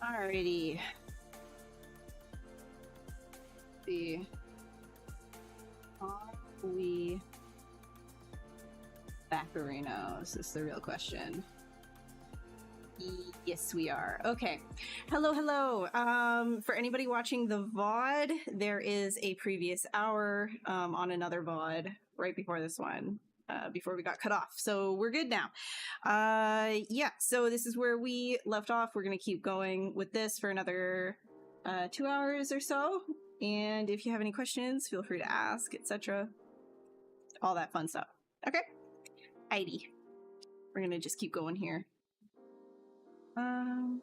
Alrighty. Let's see. Are we backerinos? Is the real question. Yes, we are. Okay. Hello, hello. For anybody watching the VOD, there is a previous hour on another VOD right before this one, before we got cut off. So we're good now. Yeah, so this is where we left off. We're going to keep going with this for another 2 hours or so. And if you have any questions, feel free to ask, etc. All that fun stuff. Okay. Alrighty. We're going to just keep going here. All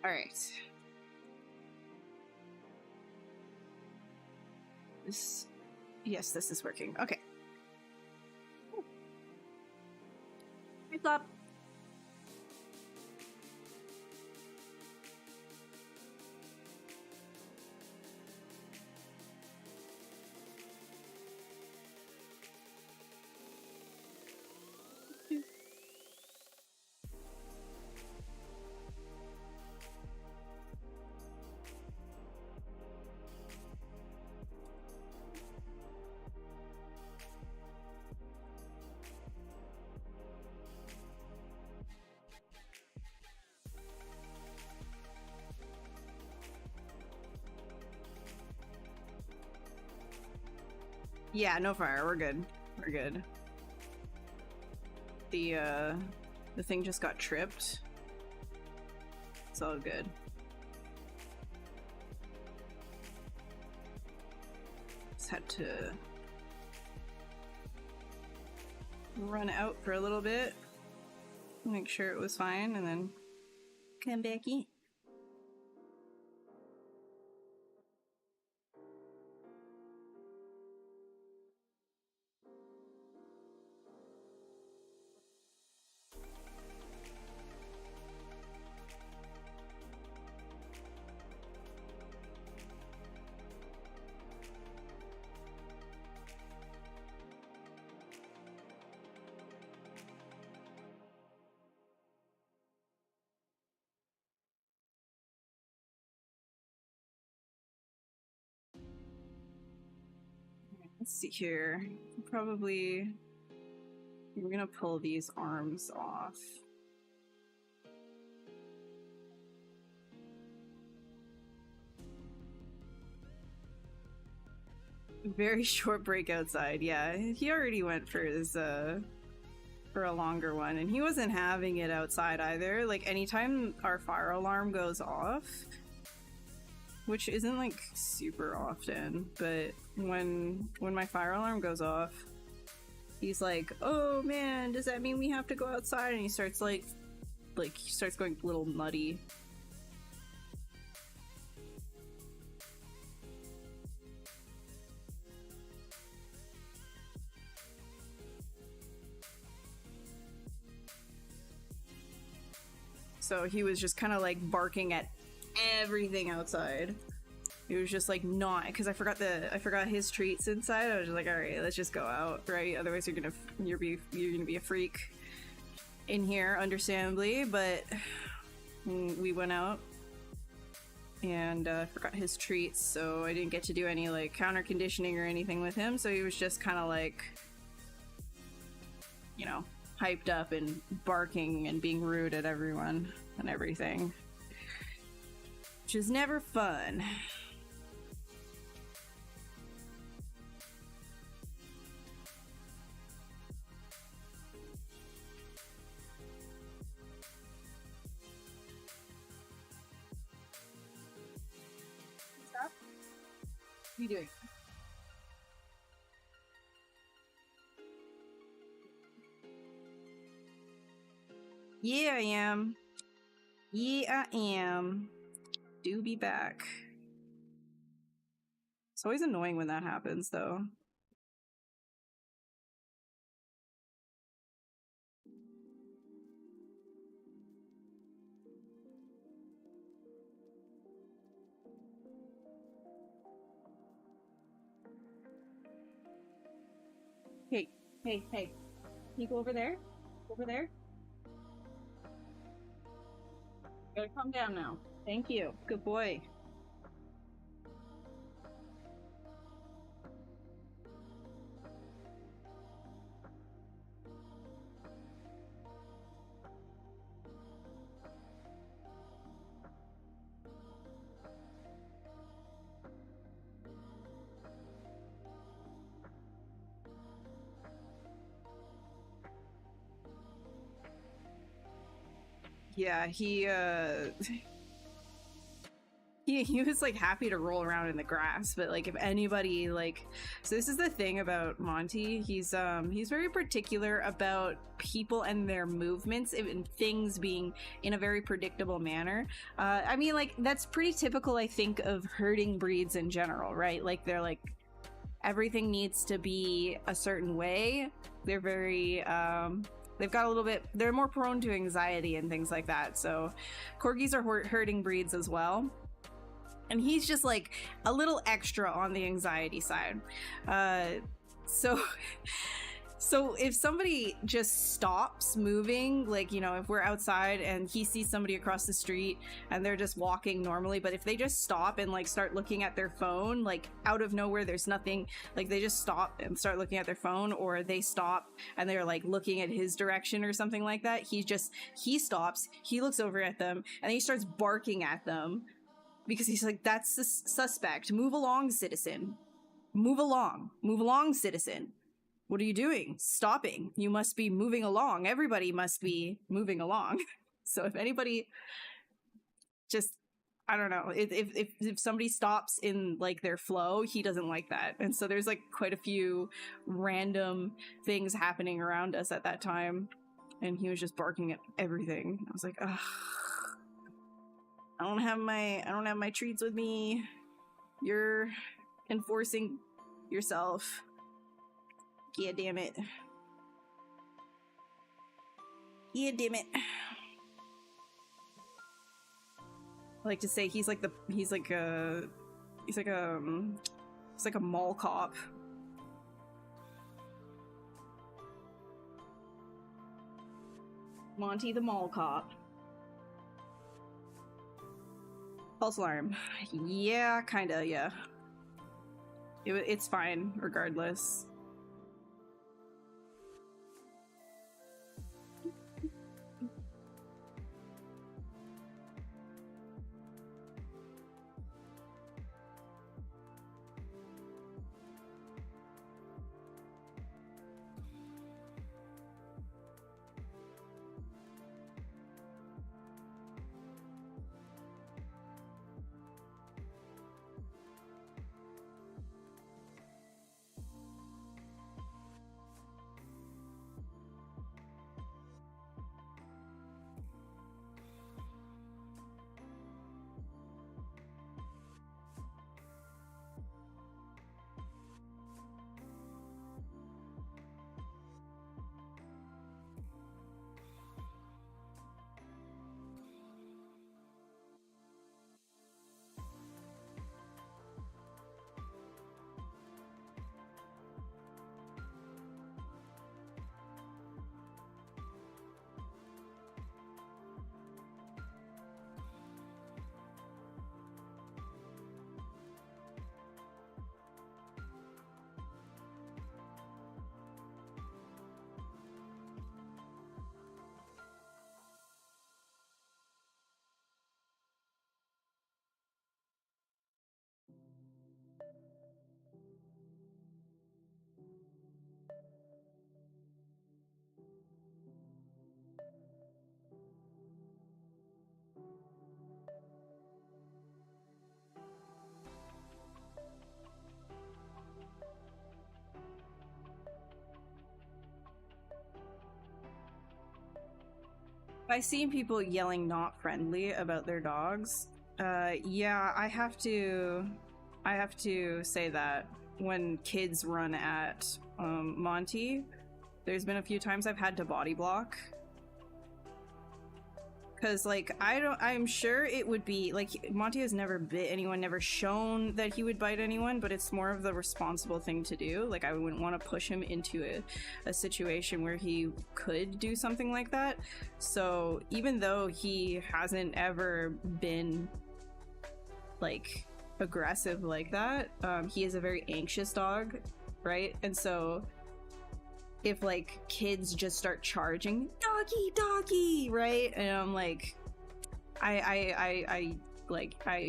right. Yes, this is working. Okay. Hey, Flop. Yeah, no fire. We're good. We're good. The thing just got tripped. It's all good. Just had to run out for a little bit, make sure it was fine, and then come back in. Let's see here. Probably we're gonna pull these arms off. Very short break outside. Yeah, he already went for his for a longer one, and he wasn't having it outside either. Like anytime our fire alarm goes off, which isn't like super often, but when my fire alarm goes off, he's like, "Oh man, does that mean we have to go outside?" And he starts like he starts going a little nutty. So he was just kind of like barking at everything outside. It was just like not, because I forgot his treats inside. I was just like, all right, let's just go out, right? Otherwise you're gonna be a freak in here, understandably. But we went out and forgot his treats, so I didn't get to do any like counter conditioning or anything with him. So he was just kind of like, you know, hyped up and barking and being rude at everyone and everything, which is never fun. Stop. What are you doing? Yeah, I am. Yeah, I am. Do be back. It's always annoying when that happens, though. Hey, hey, hey. Can you go over there? Over there? Gotta calm down now. Thank you. Good boy. Yeah, he was like happy to roll around in the grass, but like if anybody like, so this is the thing about Monty, he's very particular about people and their movements and things being in a very predictable manner. I mean, like that's pretty typical, I think, of herding breeds in general, right? Like they're like everything needs to be a certain way. They're very they've got a little bit, they're more prone to anxiety and things like that. So corgis are herding breeds as well. And he's just like a little extra on the anxiety side. So if somebody just stops moving, like, you know, if we're outside and he sees somebody across the street and they're just walking normally, but if they just stop and like start looking at their phone, like out of nowhere, there's nothing, like they just stop and start looking at their phone, or they stop and they're like looking at his direction or something like that, he stops, he looks over at them, and he starts barking at them because he's like, that's the suspect. Move along, citizen. Move along, citizen. What are you doing? Stopping. You must be moving along. Everybody must be moving along. So if anybody just, I don't know, if somebody stops in like their flow, he doesn't like that. And so there's like quite a few random things happening around us at that time. And he was just barking at everything. I was like, ugh. I don't have my treats with me. You're enforcing yourself. Yeah, damn it. Yeah, damn it. I like to say he's like a mall cop. Monty the mall cop. False alarm. Yeah, kinda, yeah. It's fine, regardless. I've seen people yelling not friendly about their dogs. Yeah, I have to say that when kids run at Monty, there's been a few times I've had to body block. Because, like, I'm sure it would be, like, Monty has never bit anyone, never shown that he would bite anyone, but it's more of the responsible thing to do. Like, I wouldn't want to push him into a situation where he could do something like that. So, even though he hasn't ever been, like, aggressive like that, he is a very anxious dog, right? And so if like kids just start charging doggy doggy, right, and I'm like, I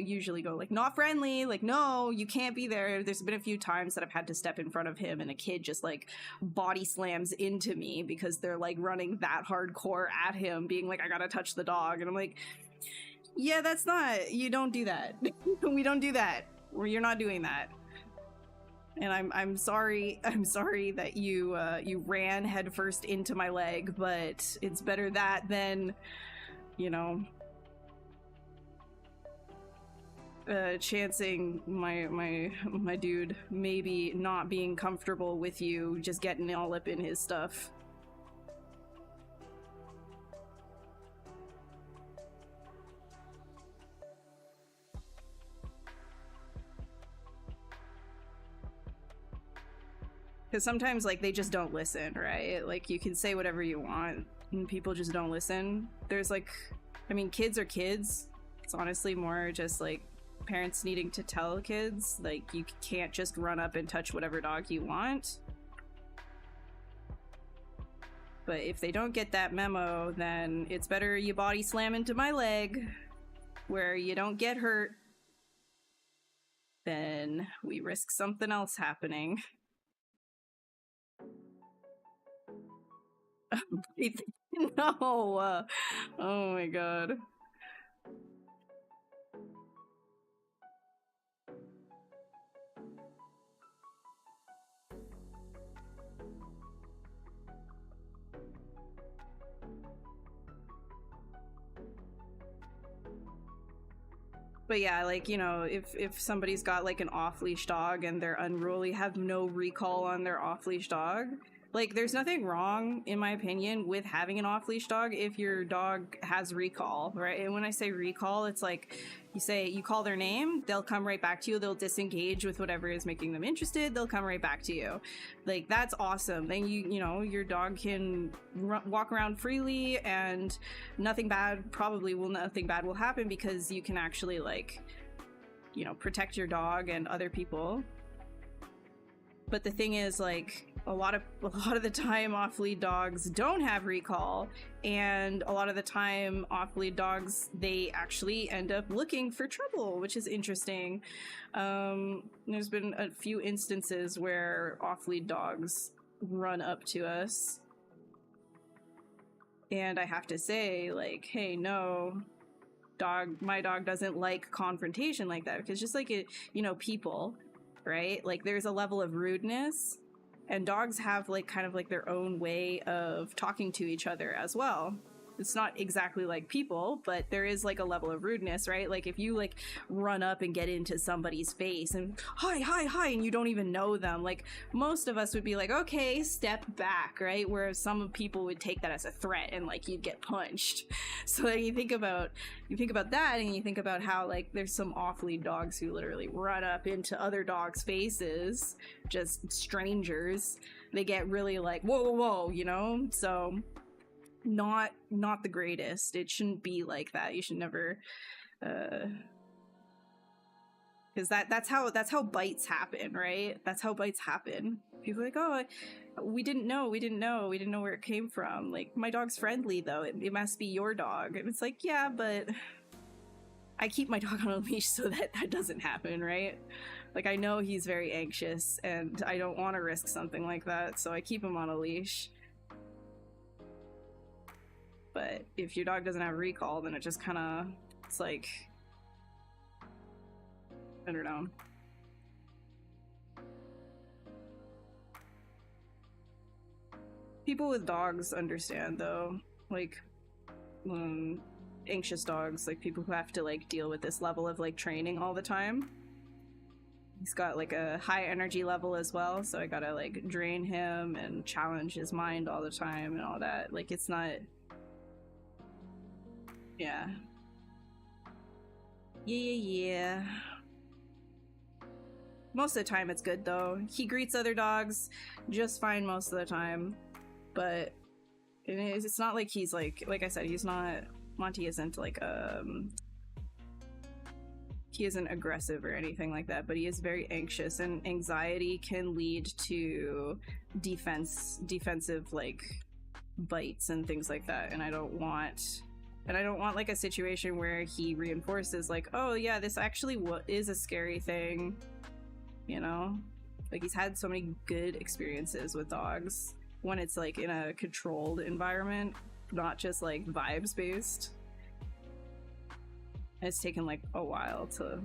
usually go like, not friendly, like, no, you can't be there. There's been a few times that I've had to step in front of him and a kid just like body slams into me because they're like running that hardcore at him, being like, I gotta touch the dog, and I'm like, yeah, that's not, you don't do that. We don't do that. You're not doing that. And I'm sorry that you ran headfirst into my leg, but it's better that than, you know, chancing my dude maybe not being comfortable with you, just getting all up in his stuff. Because sometimes, like, they just don't listen, right? Like, you can say whatever you want, and people just don't listen. There's, like, I mean, kids are kids. It's honestly more just, like, parents needing to tell kids, like, you can't just run up and touch whatever dog you want. But if they don't get that memo, then it's better you body slam into my leg, where you don't get hurt, then we risk something else happening. No. Oh my god. But yeah, like, you know, if somebody's got like an off-leash dog and they're unruly, have no recall on their off-leash dog, like, there's nothing wrong, in my opinion, with having an off-leash dog if your dog has recall, right? And when I say recall, it's like, you call their name, they'll come right back to you, they'll disengage with whatever is making them interested, they'll come right back to you. Like, that's awesome. Then you know, your dog can walk around freely and nothing bad will happen because you can actually, like, you know, protect your dog and other people. But the thing is, like, a lot of the time off-lead dogs don't have recall, and a lot of the time off-lead dogs, they actually end up looking for trouble, which is interesting. There's been a few instances where off-lead dogs run up to us, and I have to say, like, hey, no, my dog doesn't like confrontation like that, because just like it, you know, people, right? Like, there's a level of rudeness, and dogs have, like, kind of like their own way of talking to each other as well. It's not exactly like people, but there is, like, a level of rudeness, right? Like, if you, like, run up and get into somebody's face and hi, and you don't even know them, like, most of us would be like, okay, step back, right? Whereas some people would take that as a threat and, like, you'd get punched. So, like, you think about that, and you think about how, like, there's some off-lead dogs who literally run up into other dogs' faces, just strangers. They get really like, whoa, you know? So not the greatest. It shouldn't be like that. You should never, because that's how bites happen, right? That's how bites happen. People are like, oh, we didn't know where it came from. Like, my dog's friendly though. It must be your dog. And it's like, yeah, but I keep my dog on a leash so that doesn't happen, right? Like, I know he's very anxious and I don't want to risk something like that, so I keep him on a leash. But if your dog doesn't have recall, then it just kind of, it's like, I don't know. People with dogs understand, though. Like, anxious dogs, like people who have to, like, deal with this level of, like, training all the time. He's got, like, a high energy level as well, so I gotta, like, drain him and challenge his mind all the time and all that. Like, it's not... Yeah. Yeah. Most of the time it's good though. He greets other dogs just fine most of the time. But it's not like he's like I said, he's not, Monty isn't like he isn't aggressive or anything like that, but he is very anxious, and anxiety can lead to defensive like bites and things like that. And I don't want like a situation where he reinforces like, oh yeah, this actually is a scary thing, you know? Like, he's had so many good experiences with dogs when it's like in a controlled environment, not just like vibes based. It's taken like a while to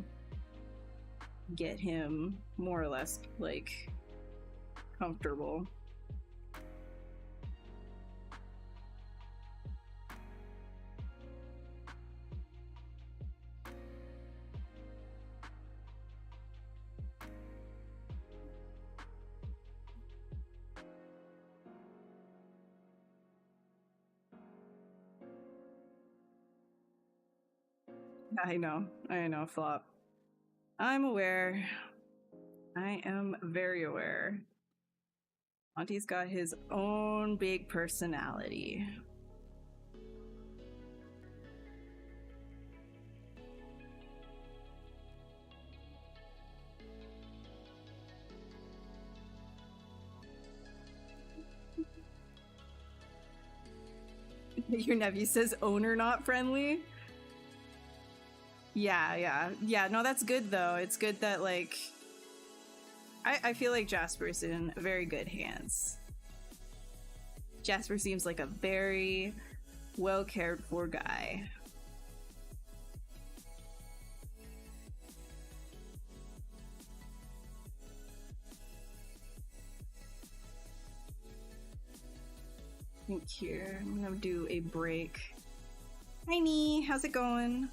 get him more or less like comfortable. I know, Flop. I'm aware. I am very aware. Monty's got his own big personality. Your nephew says owner not friendly. Yeah. No, that's good though. It's good that like I feel like Jasper's in very good hands. Jasper seems like a very well cared for guy. I think here I'm gonna do a break. Hi Nee, how's it going?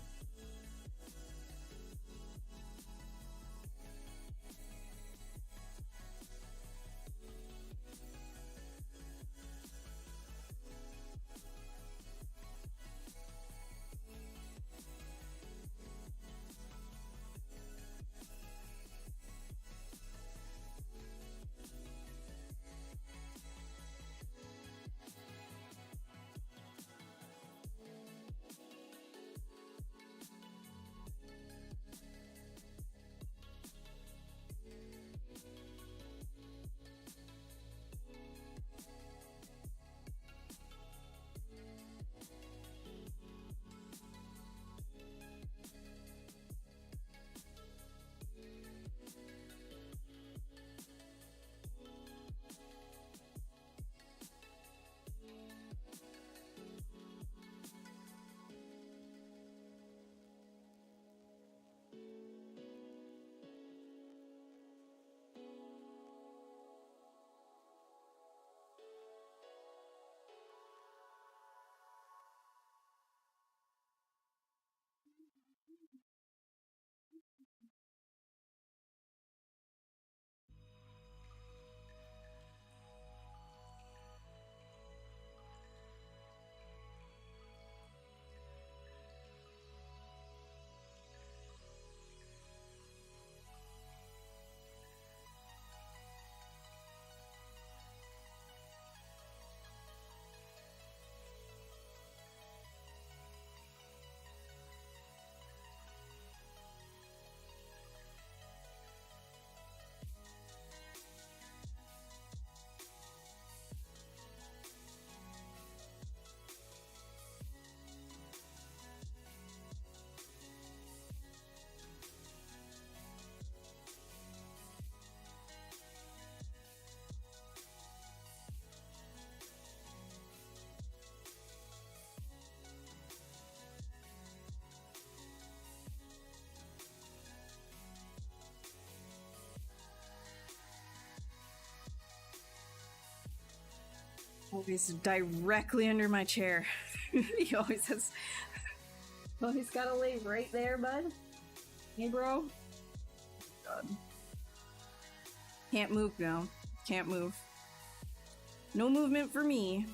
Always directly under my chair. He always has. Well, he's gotta lay right there, bud. Hey, bro. God. Can't move now. Can't move. No movement for me.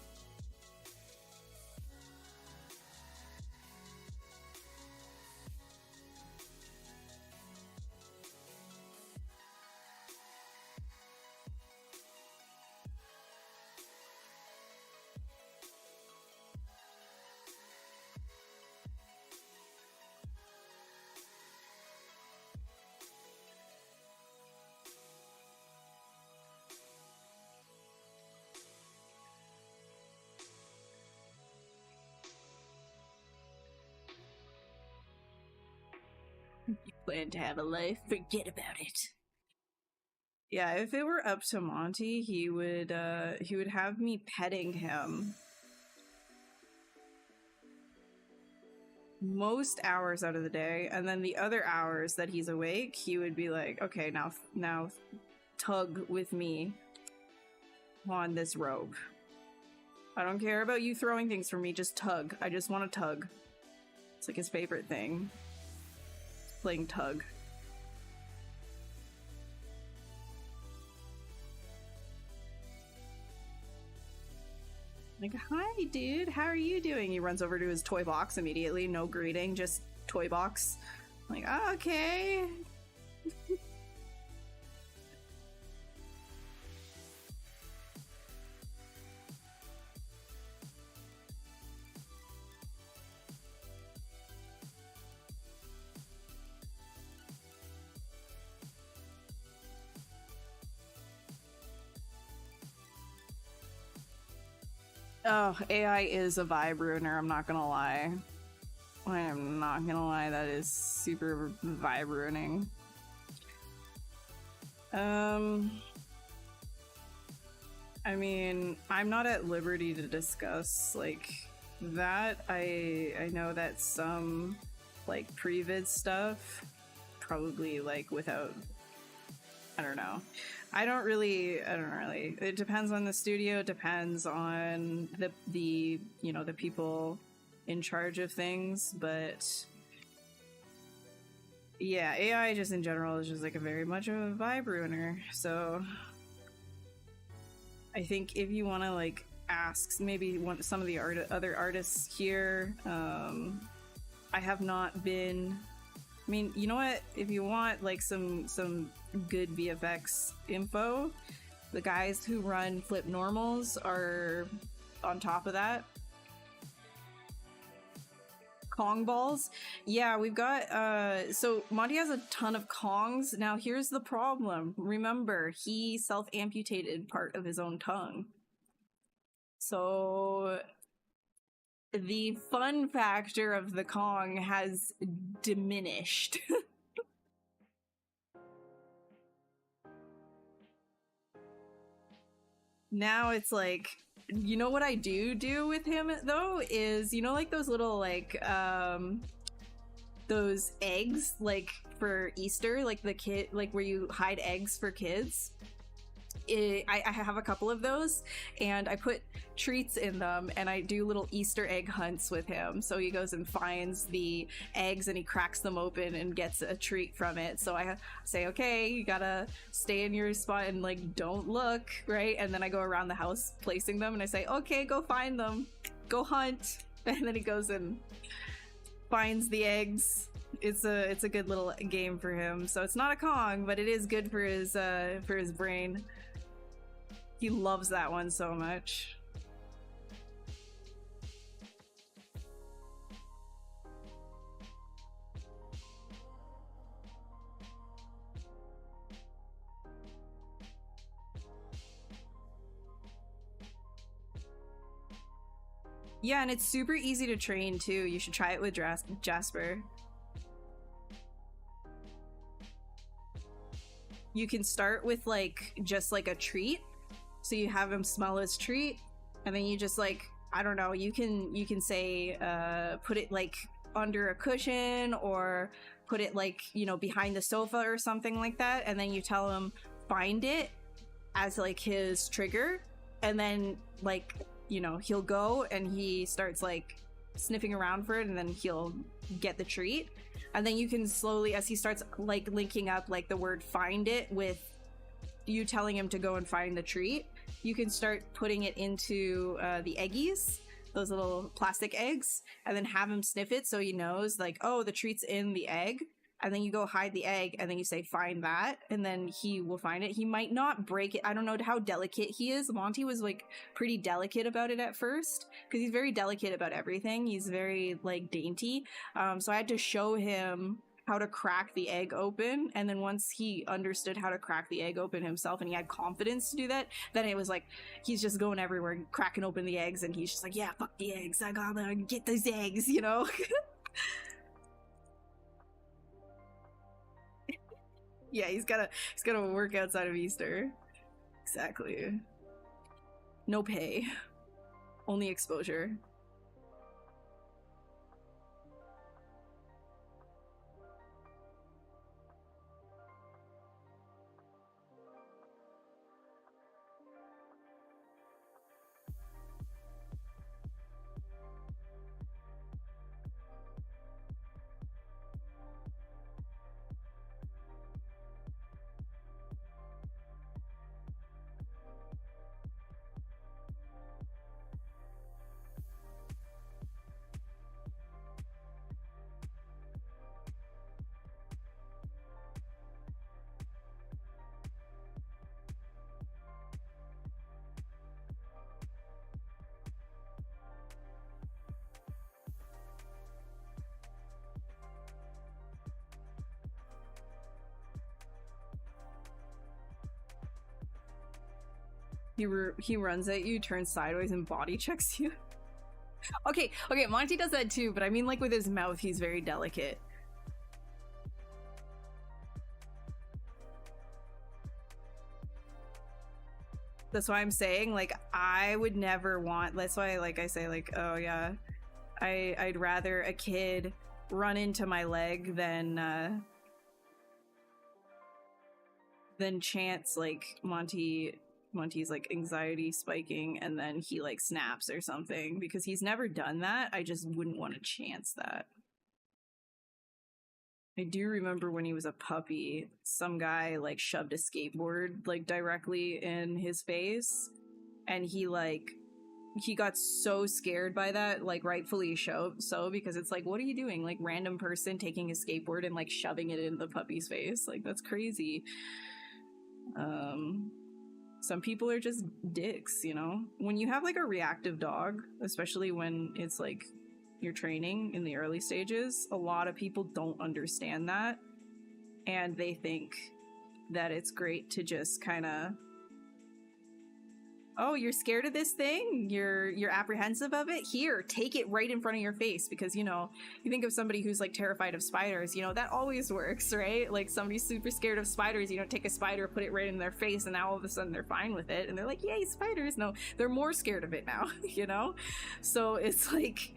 Plan to have a life, forget about it. Yeah, if it were up to Monty, he would have me petting him most hours out of the day, and then the other hours that he's awake, he would be like, okay, now tug with me on this rope. I don't care about you throwing things for me, just tug. I just want to tug. It's like his favorite thing. Playing tug. Like, hi dude, how are you doing? He runs over to his toy box immediately, no greeting, just toy box. I'm like, oh, okay. Oh, AI is a vibe ruiner, I'm not gonna lie. I am not gonna lie, that is super vibe ruining. I mean, I'm not at liberty to discuss, like, that. I know that some, like, pre-vid stuff, probably, like, without... I don't know. I don't really. It depends on the studio. It depends on the you know, the people in charge of things. But yeah, AI just in general is just like a very much of a vibe ruiner. So I think if you want to like ask maybe some of the other artists here, I have not been. I mean, you know what? If you want like some good VFX info, the guys who run Flip Normals are on top of that. Kong balls? Yeah, we've got, so Monty has a ton of Kongs. Now here's the problem. Remember, he self-amputated part of his own tongue. So the fun factor of the Kong has diminished. Now it's like, you know what I do with him though is, you know, like those little like those eggs like for Easter, like the kid, like where you hide eggs for kids. I have a couple of those, and I put treats in them, and I do little Easter egg hunts with him. So he goes and finds the eggs, and he cracks them open and gets a treat from it. So I say, okay, you gotta stay in your spot and like don't look, right? And then I go around the house placing them, and I say, okay, go find them, go hunt. And then he goes and finds the eggs. It's a good little game for him. So it's not a Kong, but it is good for his brain. He loves that one so much. Yeah, and it's super easy to train too. You should try it with Jasper. You can start with like just like a treat. So you have him smell his treat, and then you just like, I don't know, you can say put it like under a cushion, or put it like, you know, behind the sofa or something like that, and then you tell him find it as like his trigger, and then like, you know, he'll go and he starts like sniffing around for it, and then he'll get the treat. And then you can slowly, as he starts like linking up like the word find it with you telling him to go and find the treat, you can start putting it into the eggies, those little plastic eggs, and then have him sniff it so he knows like, oh, the treat's in the egg. And then you go hide the egg, and then you say find that, and then he will find it. He might not break it. I don't know how delicate he is. Monty was like pretty delicate about it at first, because he's very delicate about everything. He's very like dainty. So I had to show him how to crack the egg open, and then once he understood how to crack the egg open himself and he had confidence to do that, then it was like he's just going everywhere cracking open the eggs, and he's just like, yeah, fuck the eggs, I gotta get those eggs, you know. Yeah, he's gotta work outside of Easter. Exactly. No pay. Only exposure. He runs at you, turns sideways, and body checks you. Okay, Monty does that too, but I mean, like, with his mouth, he's very delicate. That's why I'm saying, like, I would never want. That's why, like, I say, like, oh yeah, I'd rather a kid run into my leg than chance, like, Monty's like anxiety spiking and then he like snaps or something, because he's never done that. I just wouldn't want to chance that. I do remember when he was a puppy, some guy like shoved a skateboard like directly in his face, and he got so scared by that, like rightfully so, because it's like, what are you doing? Like, random person taking a skateboard and like shoving it in the puppy's face, like, that's crazy. Some people are just dicks, you know? When you have like a reactive dog, especially when it's like you're training in the early stages, a lot of people don't understand that, and they think that it's great to just kind of, oh, you're scared of this thing? You're apprehensive of it? Here, take it right in front of your face. Because, you know, you think of somebody who's like terrified of spiders, you know, that always works, right? Like, somebody's super scared of spiders, you know, take a spider, put it right in their face, and now all of a sudden they're fine with it, and they're like, yay, spiders. No, they're more scared of it now, you know? So it's like,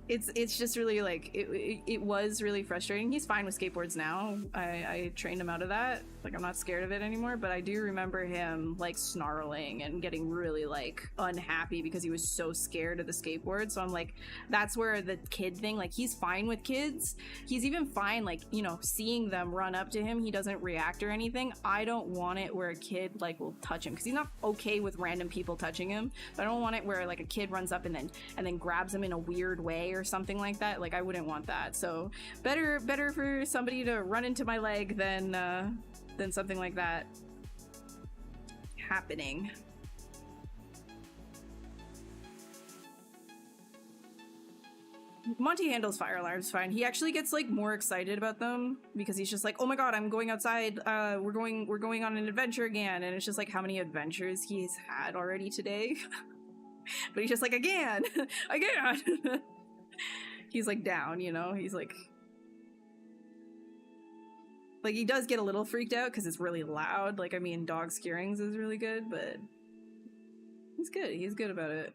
it's just really like, it was really frustrating. He's fine with skateboards now. I trained him out of that. Like, I'm not scared of it anymore, but I do remember him like snarling and getting really like unhappy because he was so scared of the skateboard. So I'm like, that's where the kid thing, like, he's fine with kids. He's even fine, like, you know, seeing them run up to him, he doesn't react or anything. I don't want it where a kid like will touch him, because he's not okay with random people touching him. But I don't want it where like a kid runs up and then grabs him in a weird way or something like that. Like, I wouldn't want that. So better for somebody to run into my leg than something like that happening. Monty handles fire alarms fine. He actually gets like more excited about them because he's just like, oh my god, I'm going outside. We're going on an adventure again. And it's just like how many adventures he's had already today. But he's just like, again. He's like down, you know? He's like he does get a little freaked out because it's really loud. Like, I mean, dog scarings is really good, but he's good. He's good about it.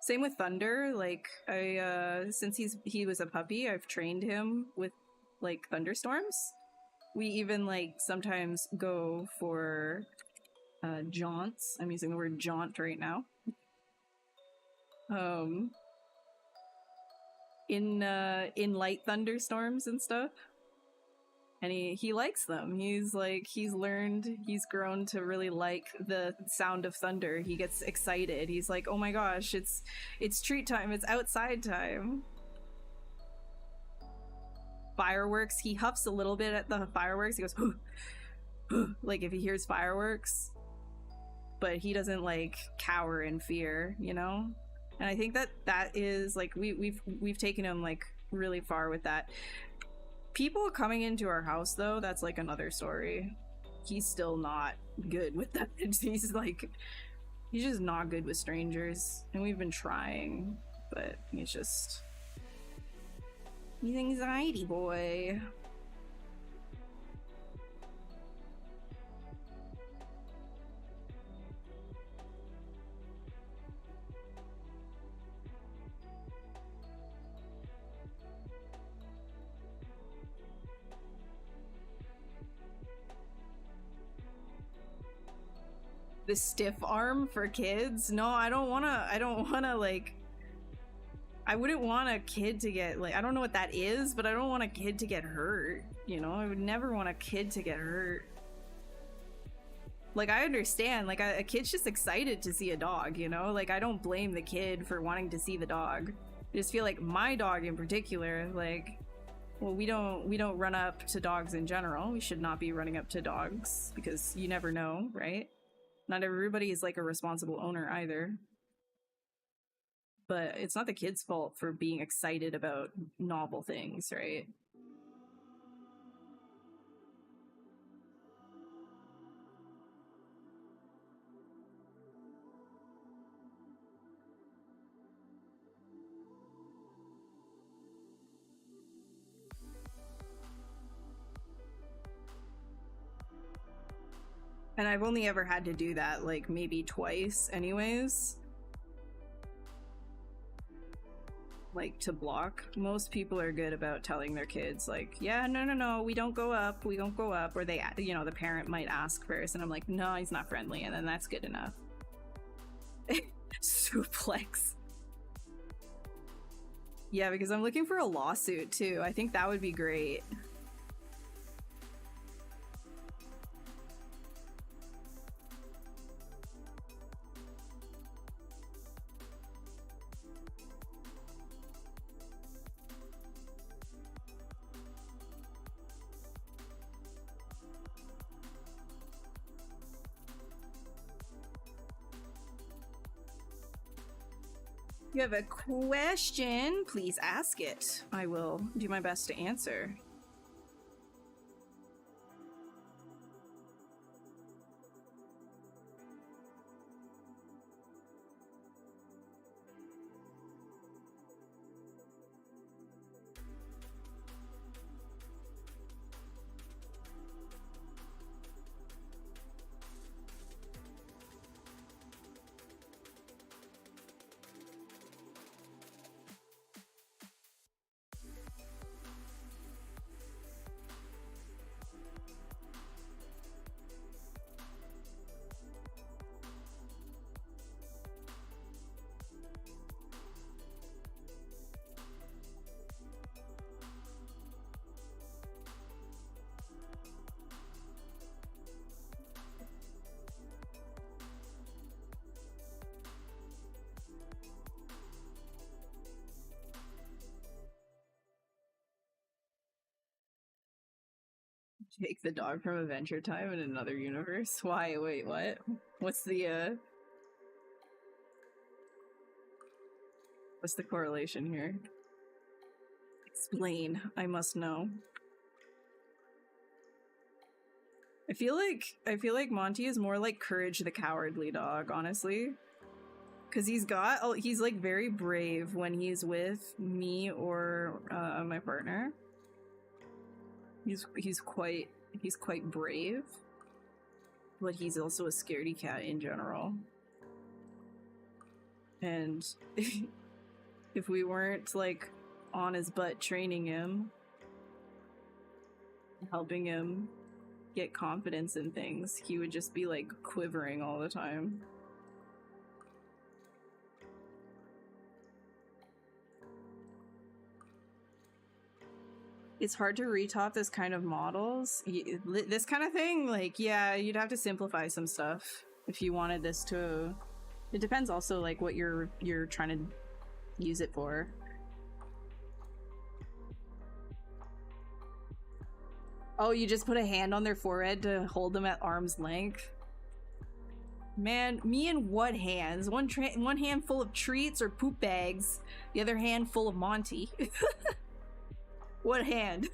Same with Thunder. Like, since he was a puppy, I've trained him with like thunderstorms. We even like sometimes go for jaunts. I'm using the word jaunt right now. In light thunderstorms and stuff. And he likes them. He's grown to really like the sound of thunder. He gets excited. He's like, oh my gosh, it's treat time, it's outside time. Fireworks, he huffs a little bit at the fireworks. He goes, like, if he hears fireworks, but he doesn't like cower in fear, you know? And I think that is like, we've taken him like really far with that. People coming into our house though, that's like another story. he's still not good with that. He's like, he's just not good with strangers, and we've been trying, but he's anxiety boy. The stiff arm for kids? No, I don't wanna like, I wouldn't want a kid to get, like, I don't know what that is, but I don't want a kid to get hurt, you know? I would never want a kid to get hurt. Like, I understand, like, a kid's just excited to see a dog, you know? Like, I don't blame the kid for wanting to see the dog. I just feel like my dog in particular, like, well, we don't run up to dogs in general. We should not be running up to dogs, because you never know, right? Not everybody is like a responsible owner either. But it's not the kid's fault for being excited about novel things, right? And I've only ever had to do that, like, maybe twice anyways. Like, to block. Most people are good about telling their kids, like, yeah, no, we don't go up. Or they, you know, the parent might ask first, and I'm like, no, he's not friendly, and then that's good enough. Suplex. Yeah, because I'm looking for a lawsuit, too. I think that would be great. You have a question? Please ask it. I will do my best to answer. Take the dog from Adventure Time in another universe? Why? Wait, what? What's the correlation here? Explain. I must know. I feel like Monty is more like Courage the Cowardly Dog, honestly. Cause he's like very brave when he's with me or my partner. He's quite brave, but he's also a scaredy cat in general. And if we weren't like on his butt training him, helping him get confidence in things, he would just be like quivering all the time. It's hard to retop this kind of models. This kind of thing, like, yeah, you'd have to simplify some stuff if you wanted this to... It depends also, like, what you're trying to use it for. Oh, you just put a hand on their forehead to hold them at arm's length? Man, me and what hands? One hand full of treats or poop bags, the other hand full of Monty. What hand?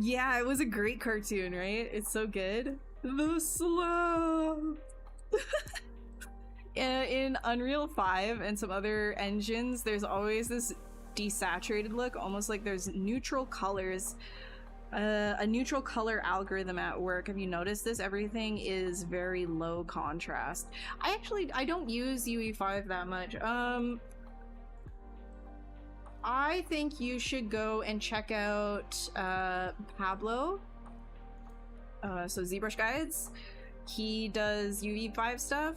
Yeah, it was a great cartoon, right? It's so good. The slow. In Unreal 5 and some other engines, there's always this desaturated look, almost like there's neutral colors, a neutral color algorithm at work. Have you noticed this? Everything is very low contrast. I don't use UE5 that much. I think you should go and check out Pablo. So ZBrush Guides. He does UE5 stuff.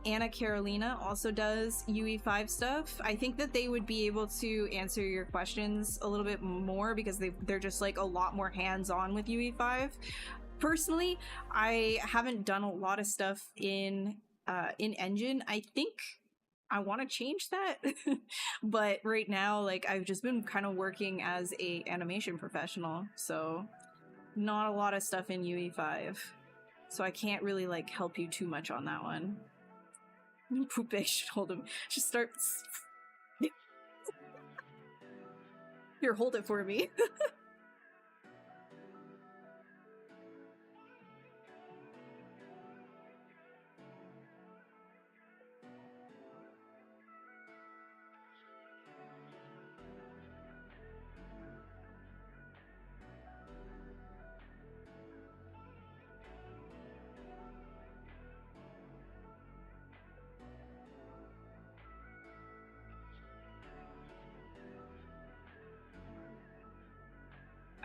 Anna Carolina also does UE5 stuff. I think that they would be able to answer your questions a little bit more because they're just like a lot more hands-on with UE5. Personally, I haven't done a lot of stuff in Engine. I think I want to change that. But right now, like, I've just been kind of working as a animation professional, so not a lot of stuff in UE5. So I can't really like help you too much on that one. Poupée should hold him. Just start. Here, hold it for me.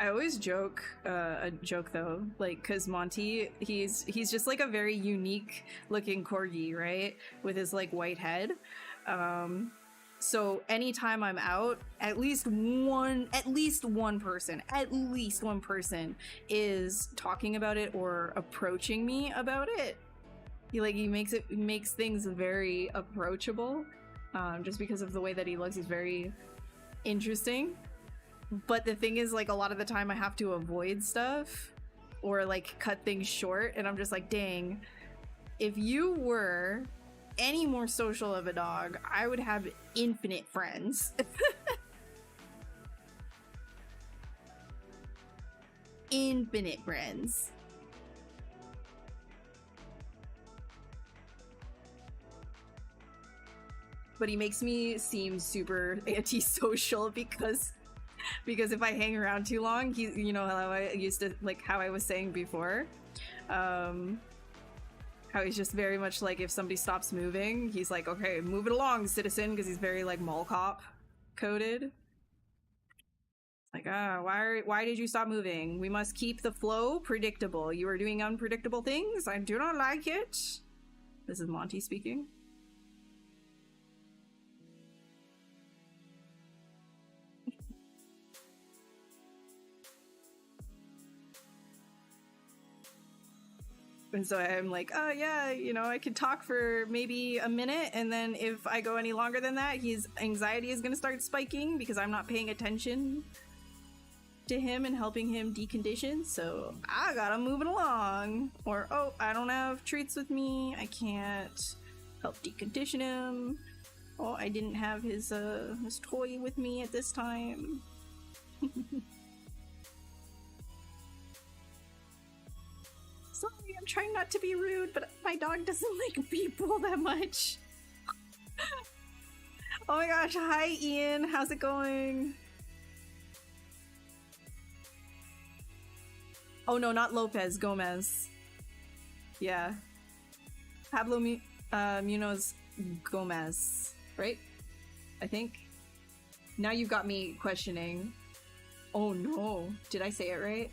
I always joke, though, like, cause Monty, he's just like a very unique looking corgi, right? With his like white head. So anytime I'm out, at least one person is talking about it or approaching me about it. He makes things very approachable, just because of the way that he looks. He's very interesting. But the thing is, like, a lot of the time I have to avoid stuff or like cut things short, and I'm just like, dang, if you were any more social of a dog, I would have infinite friends. Infinite friends. But he makes me seem super antisocial because if I hang around too long, you know how I used to, like, how I was saying before, how he's just very much like, if somebody stops moving, he's like, okay, move it along, citizen, because he's very like mall cop coded. Like, why did you stop moving? We must keep the flow predictable. You are doing unpredictable things. I do not like it. This is Monty speaking. And so I'm like, oh yeah, you know, I could talk for maybe a minute, and then if I go any longer than that, his anxiety is going to start spiking because I'm not paying attention to him and helping him decondition, so I gotta move it along. Or, oh, I don't have treats with me, I can't help decondition him. Oh, I didn't have his toy with me at this time. Sorry, I'm trying not to be rude, but my dog doesn't like people that much. Oh my gosh, hi Ian, how's it going? Oh no, not Lopez, Gomez. Yeah. Pablo Munoz Gomez, right? I think. Now you've got me questioning. Oh no, did I say it right?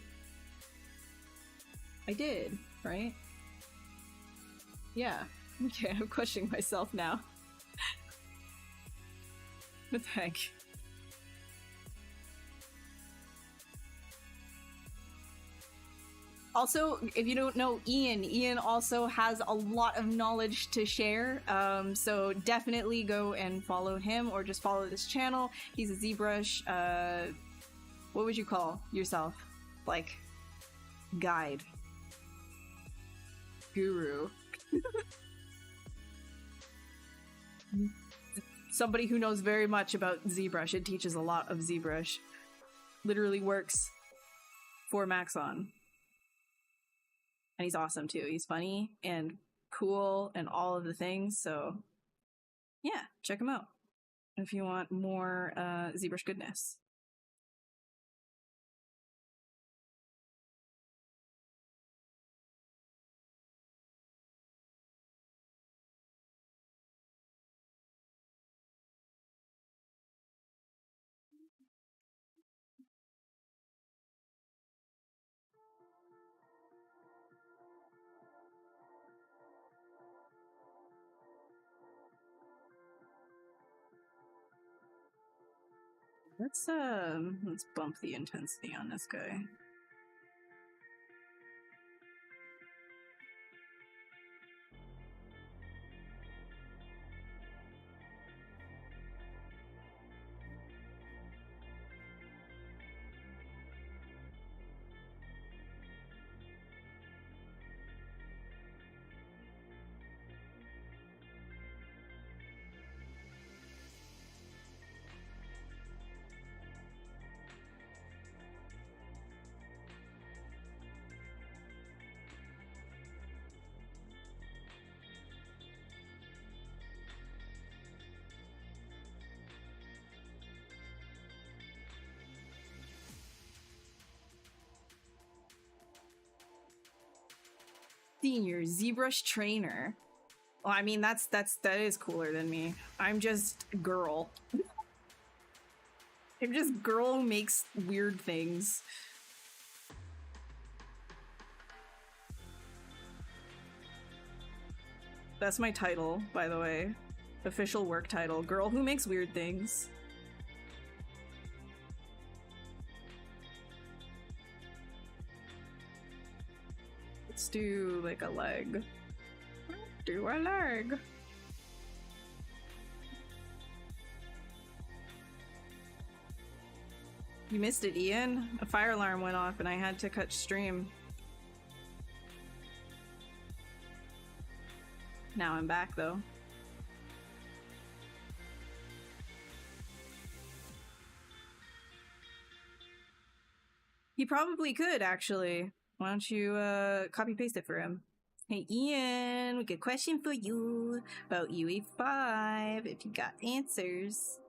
I did, right? Yeah. Okay, I'm questioning myself now. What the heck? Also, if you don't know Ian also has a lot of knowledge to share, so definitely go and follow him or just follow this channel. He's a ZBrush, what would you call yourself? Like, guide. Guru. Somebody who knows very much about ZBrush and teaches a lot of ZBrush. Literally works for Maxon. And he's awesome too. He's funny and cool and all of the things. So yeah, check him out if you want more ZBrush goodness. Let's bump the intensity on this guy. Senior ZBrush trainer. Well, I mean that is cooler than me. I'm just girl. I'm just girl who makes weird things. That's my title, by the way. Official work title. Girl who makes weird things. Let's do like a leg. Do a leg. You missed it, Ian. A fire alarm went off and I had to cut stream. Now I'm back though. He probably could actually. Why don't you copy paste it for him? Hey Ian, we got a question for you about UE5 if you got answers.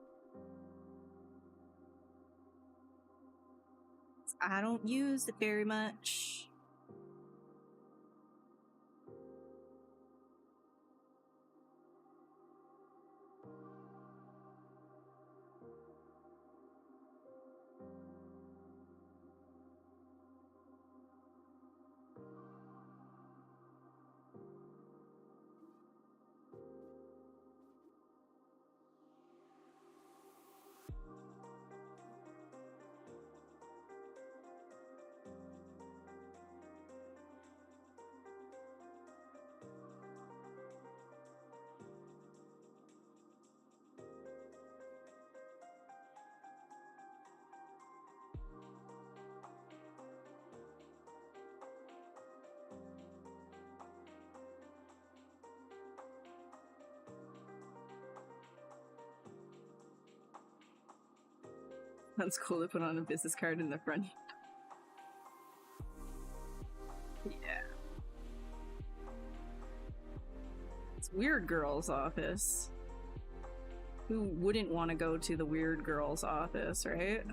I don't use it very much. That's cool to put on a business card in the front. Yeah. It's Weird Girl's office. Who wouldn't want to go to the Weird Girl's office, right?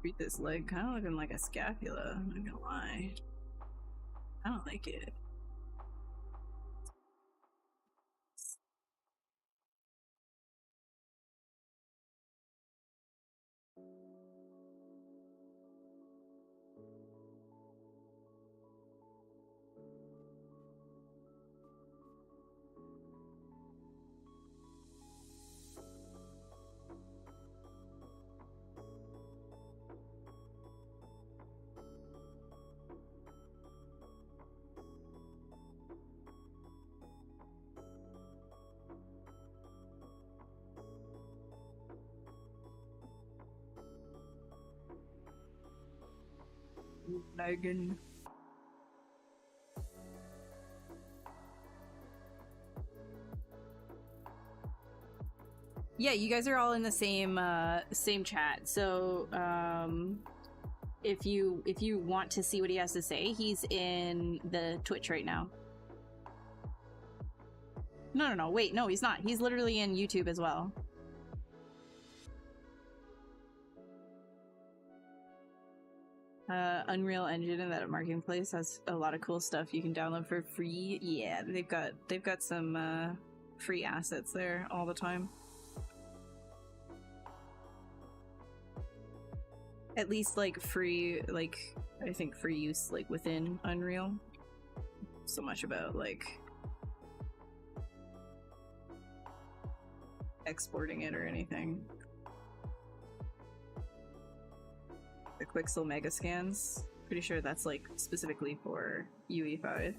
Treat this leg kind of looking like a scapula, I'm not gonna lie. I don't like it. Copenhagen. Yeah, you guys are all in the same chat. So if you want to see what he has to say, he's in the Twitch right now. No, wait, no, he's not. He's literally in YouTube as well. Unreal Engine and that marketplace has a lot of cool stuff you can download for free. Yeah, they've got some free assets there all the time. At least like free, like I think free use like within Unreal. So much about like exporting it or anything. The Quixel Mega Scans. Pretty sure that's like specifically for UE5.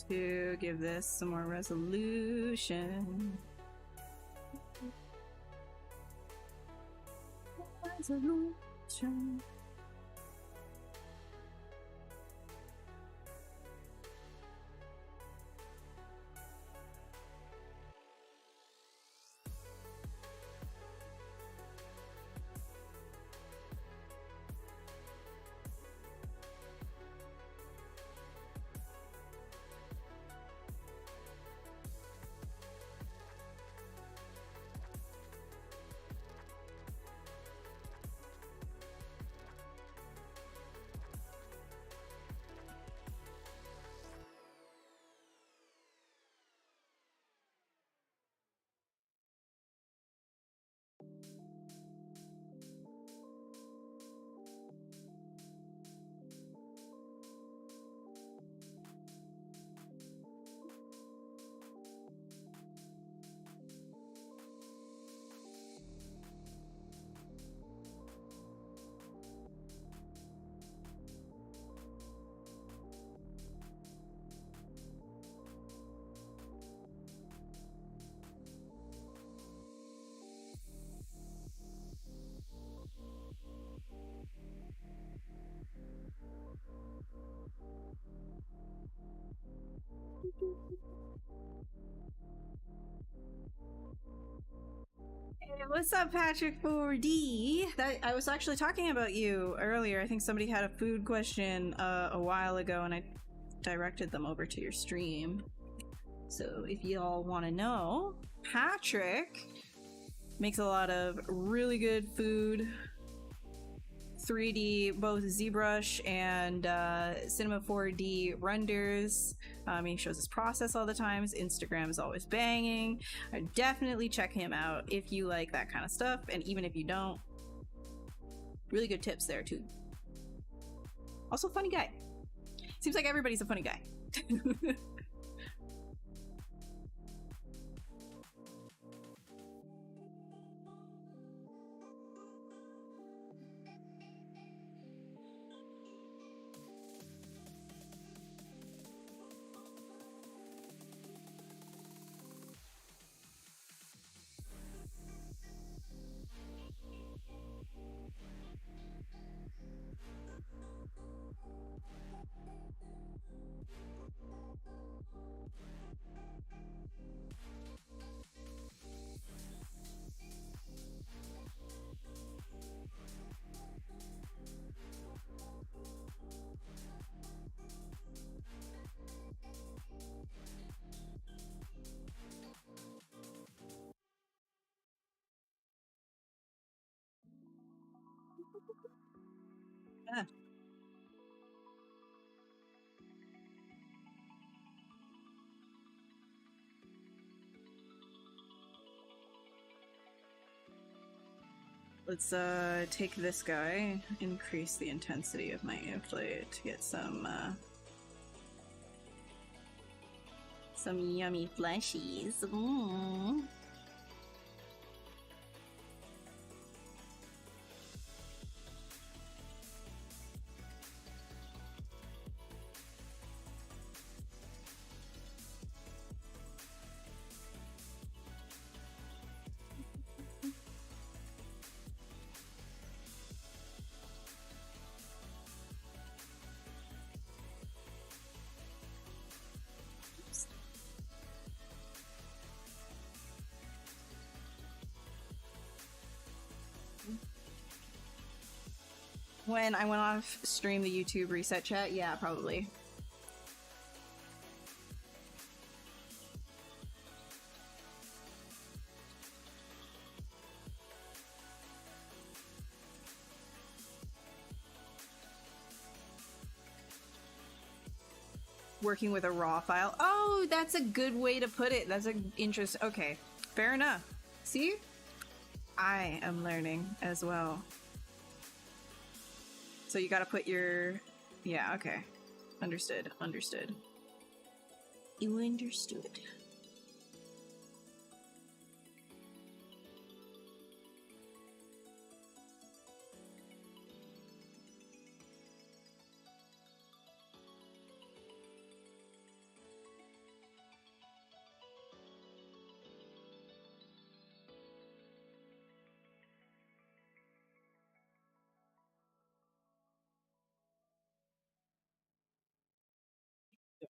To give this some more resolution. Resolution. Hey, what's up, Patrick 4D? I was actually talking about you earlier. I think somebody had a food question a while ago, and I directed them over to your stream. So if y'all want to know, Patrick makes a lot of really good food 3D, both ZBrush and Cinema 4D renders. He shows his process all the time. His Instagram is always banging. Definitely check him out if you like that kind of stuff, and even if you don't, really good tips there too. Also, funny guy. Seems like everybody's a funny guy. Yeah. Let's take this guy, increase the intensity of my inflate to get some yummy fleshies. Mm. When I went off stream the YouTube reset chat, yeah, probably. Working with a raw file. Oh, that's a good way to put it. That's an interest. Okay, fair enough. See? I am learning as well. So you gotta put your... Yeah, okay. Understood. Understood. You understood.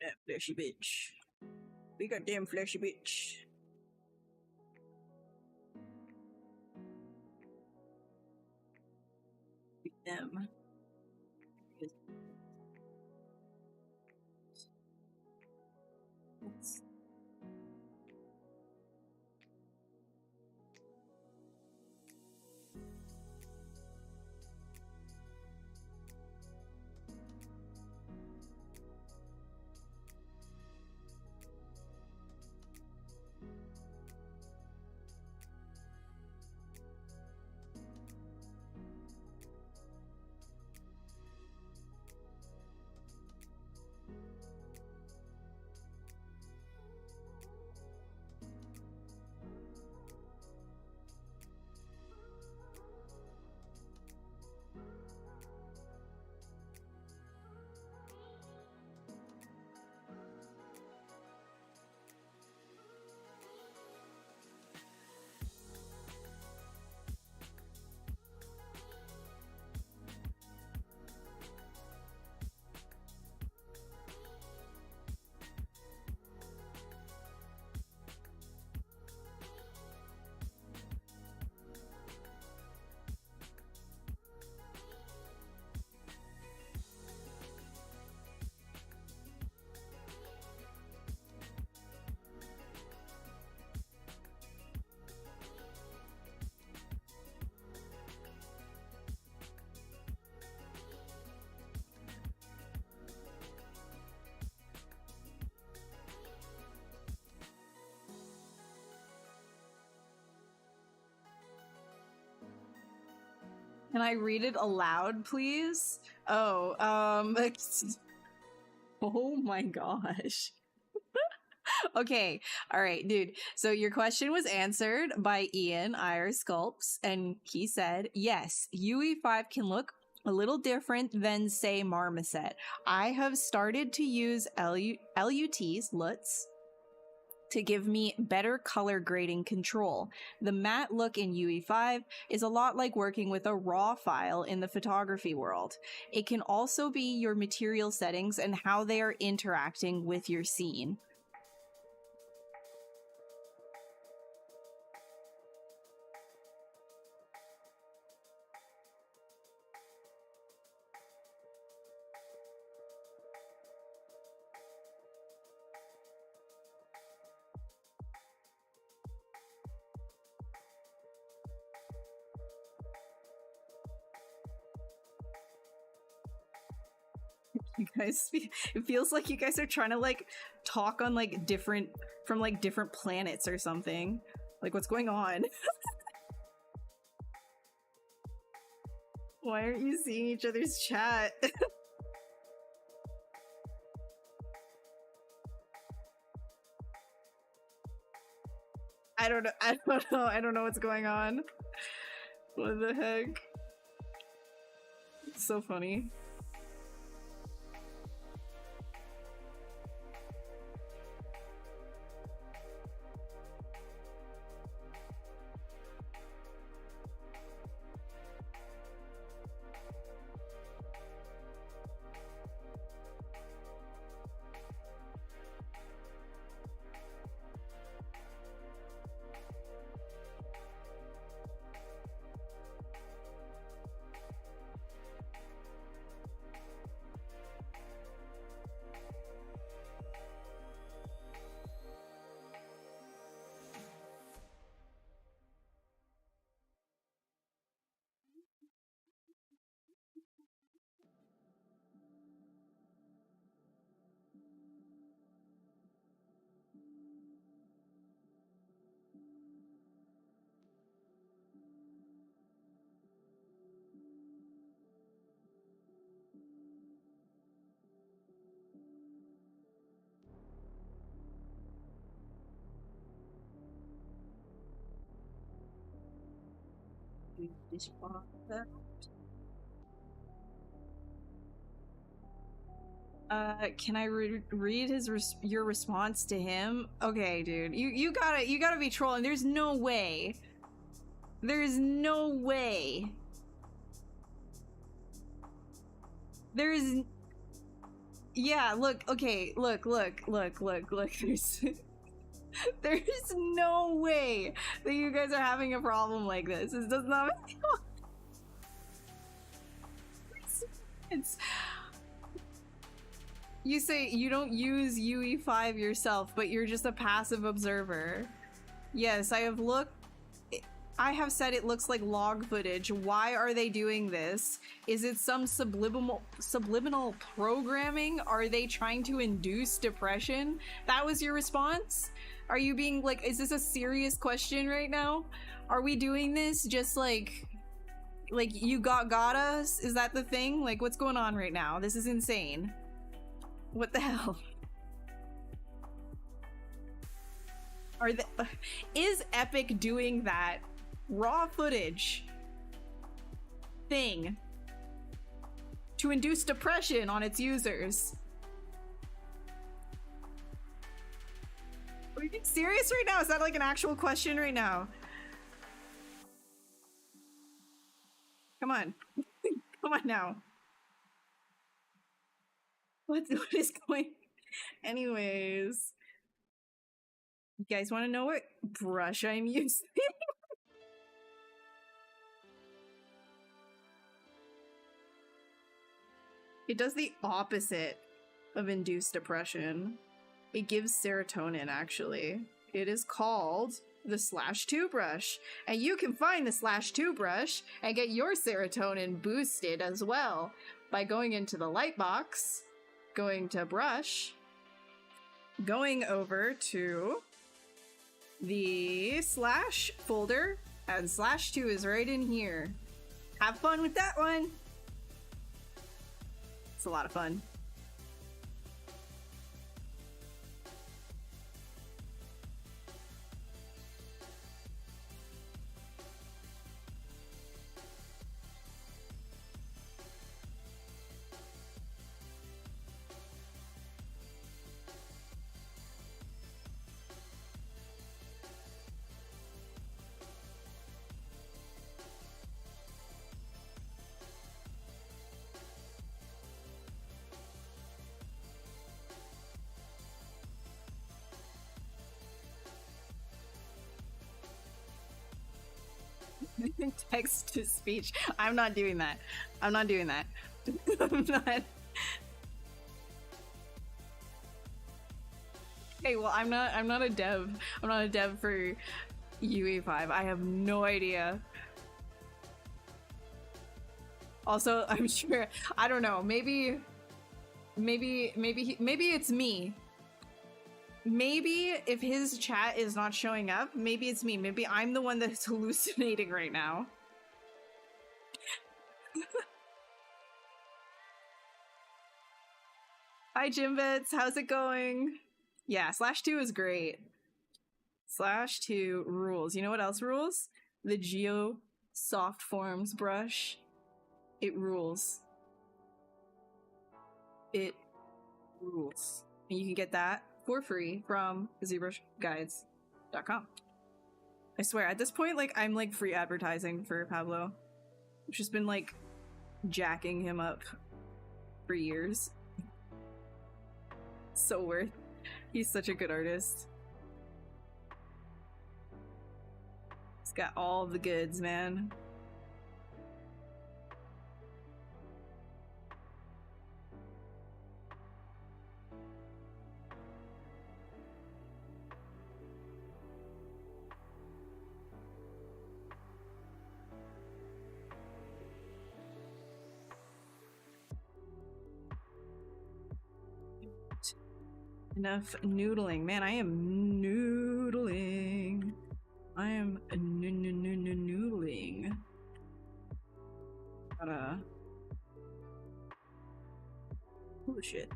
That fleshy bitch. We got damn fleshy bitch. Them. Can I read it aloud, please? Oh, oh my gosh. Okay, all right, dude. So your question was answered by Ian IR Sculpts, and he said, yes, UE5 can look a little different than, say, Marmoset. I have started to use LUTs to give me better color grading control. The matte look in UE5 is a lot like working with a raw file in the photography world. It can also be your material settings and how they are interacting with your scene. You guys, it feels like you guys are trying to like talk on like different planets or something. Like, what's going on? Why aren't you seeing each other's chat? I don't know what's going on. What the heck? It's so funny. Can I read your response to him? Okay, dude, you gotta be trolling. There's no way. There's no way. There's, yeah. Look. Okay. Look. There's no way that you guys are having a problem like this. This does not make sense. You say you don't use UE5 yourself, but you're just a passive observer. Yes, I have looked. I have said it looks like log footage. Why are they doing this? Is it some subliminal programming? Are they trying to induce depression? That was your response? Are you being like, is this a serious question right now? Are we doing this just like you got us? Is that the thing? Like, what's going on right now? This is insane. What the hell? Is Epic doing that raw footage thing to induce depression on its users? Are you being serious right now? Is that like an actual question right now? Come on. Come on now. What is going? Anyways, you guys want to know what brush I'm using? It does the opposite of induced depression. It gives serotonin, actually. It is called the /2 brush, and you can find the /2 brush and get your serotonin boosted as well by going into the lightbox, going to brush, going over to the / folder, and /2 is right in here. Have fun with that one. It's a lot of fun. Text to speech. I'm not doing that. I'm not doing that. I'm not. Okay, well, I'm not a dev. I'm not a dev for UE5. I have no idea. Also, I'm sure, I don't know, maybe it's me. Maybe if his chat is not showing up, maybe it's me. Maybe I'm the one that's hallucinating right now. Hi, Jimbits. How's it going? Yeah, /2 is great. /2 rules. You know what else rules? The Geo Soft Forms brush. It rules. It rules. And you can get that for free from ZBrushGuides.com. I swear, at this point, like, I'm like free advertising for Pablo. I've just been like jacking him up for years. So worth. He's such a good artist. He's got all the goods, man. Enough noodling. Man, I am noodling. I am noodling. Gotta... Holy shit.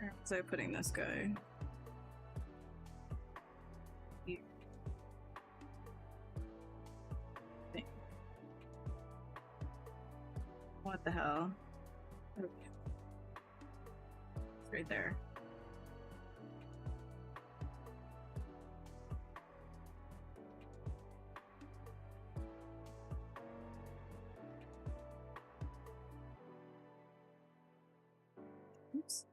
Where was I putting this guy? Here. What the hell? Okay. It's right there. Oops.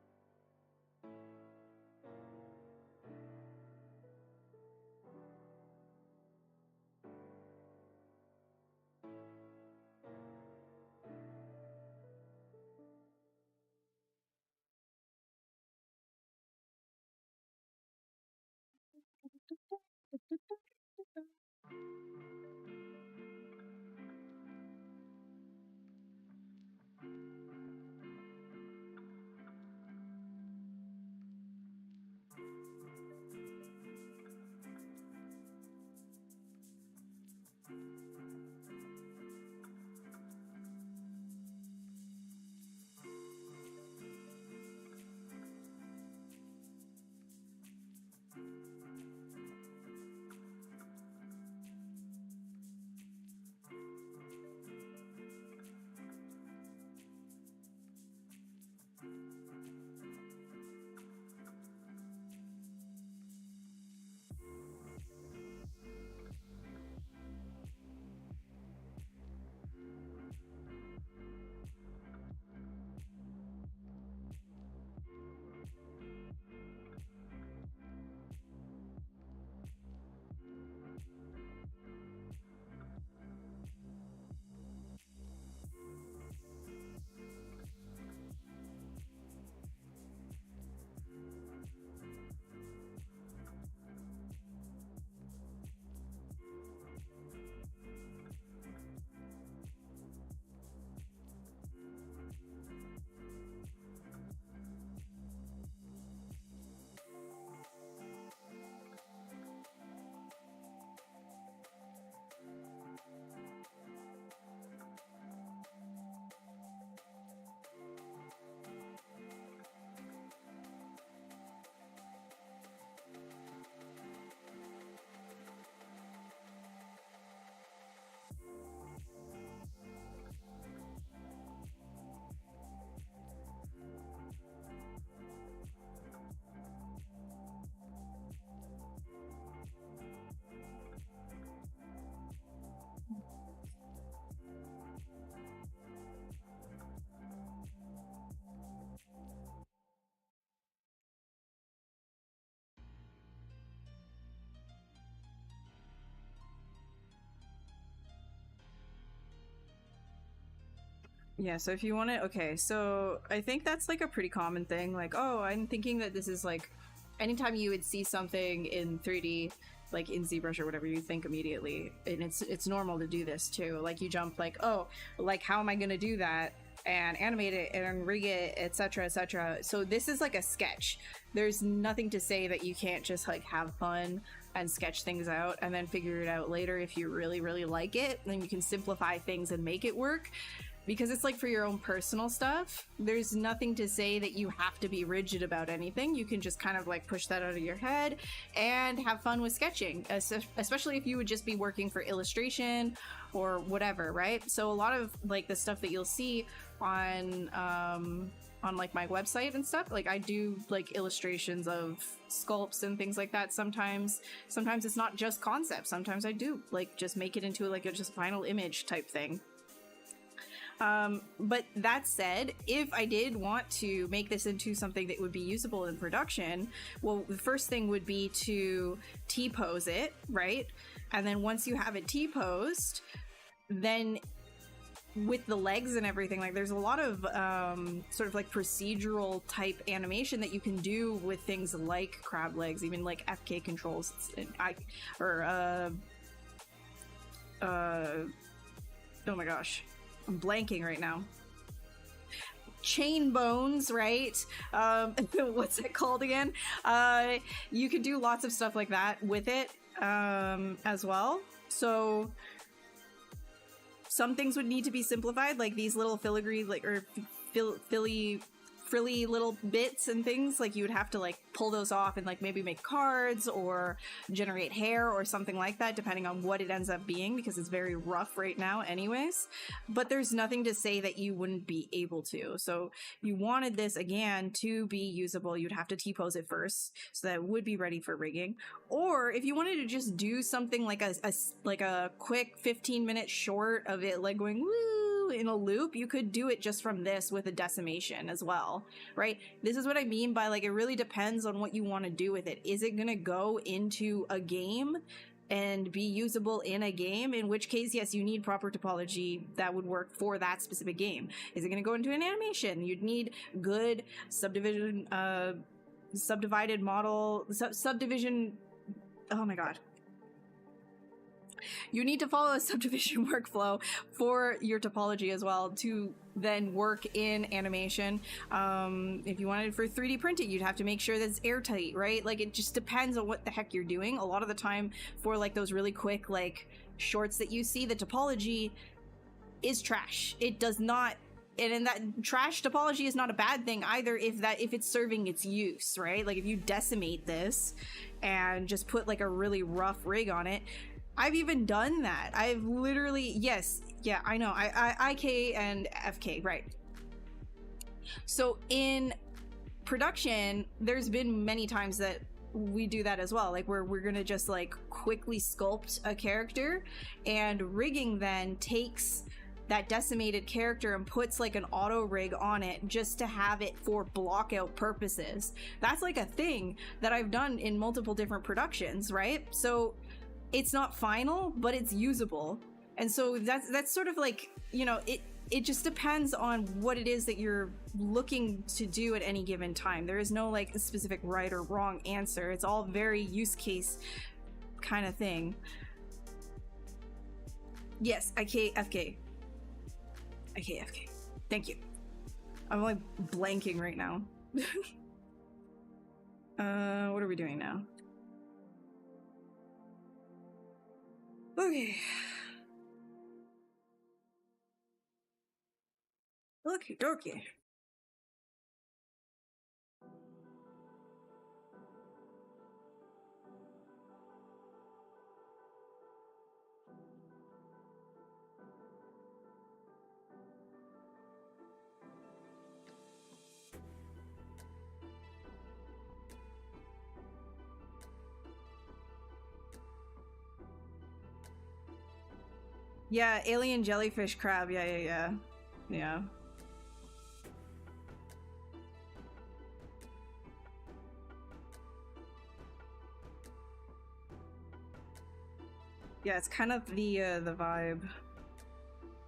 Yeah, so if you want to, okay, so I think that's like a pretty common thing. Like, oh, I'm thinking that this is like, anytime you would see something in 3D, like in ZBrush or whatever, you think immediately, and it's normal to do this too. Like you jump like, oh, like how am I gonna do that? And animate it and rig it, etc., etc. So this is like a sketch. There's nothing to say that you can't just like have fun and sketch things out and then figure it out later if you really, really like it. Then you can simplify things and make it work. Because it's like for your own personal stuff, there's nothing to say that you have to be rigid about anything. You can just kind of like push that out of your head and have fun with sketching, especially if you would just be working for illustration or whatever, right? So a lot of like the stuff that you'll see on like my website and stuff, like I do like illustrations of sculpts and things like that. Sometimes it's not just concepts. Sometimes I do like just make it into like a just final image type thing. But that said, if I did want to make this into something that would be usable in production, well, the first thing would be to T-pose it, right? And then once you have it T-posed, then with the legs and everything, like there's a lot of sort of like procedural type animation that you can do with things like crab legs, even like FK controls. Oh my gosh, I'm blanking right now. Chain bones, right? What's it called again? You could do lots of stuff like that with it as well. So some things would need to be simplified, like these little filigree, like, or frilly little bits and things. Like you would have to like pull those off and like maybe make cards or generate hair or something like that, depending on what it ends up being, because it's very rough right now anyways. But there's nothing to say that you wouldn't be able to. So if you wanted this again to be usable, you'd have to T-pose it first, so that it would be ready for rigging. Or if you wanted to just do something like a quick 15-minute short of it like going woo in a loop, you could do it just from this with a decimation as well, right? This is what I mean by like it really depends on what you want to do with it. Is it gonna go into a game and be usable in a game? In which case, yes, you need proper topology that would work for that specific game. Is it gonna go into an animation? You'd need good subdivision, subdivided model, subdivision. Oh my god. You need to follow a subdivision workflow for your topology as well to then work in animation. If you wanted for 3D printing, you'd have to make sure that it's airtight, right? Like it just depends on what the heck you're doing. A lot of the time for like those really quick like shorts that you see, the topology is trash. It does not, and in that trash topology is not a bad thing either if it's serving its use, right? Like if you decimate this and just put like a really rough rig on it. I've even done that. I've literally, yes, yeah, I know. IK and FK, right. So in production, there's been many times that we do that as well. Like where we're gonna just like quickly sculpt a character, and rigging then takes that decimated character and puts like an auto rig on it just to have it for block out purposes. That's like a thing that I've done in multiple different productions, right? So it's not final, but it's usable. And so that's sort of like, you know, it just depends on what it is that you're looking to do at any given time. There is no like specific right or wrong answer. It's all very use case kind of thing. Yes, IKFK. IKFK. Thank you. I'm like blanking right now. What are we doing now? Okay. Okay. Yeah, alien jellyfish crab. Yeah. Yeah, it's kind of the vibe.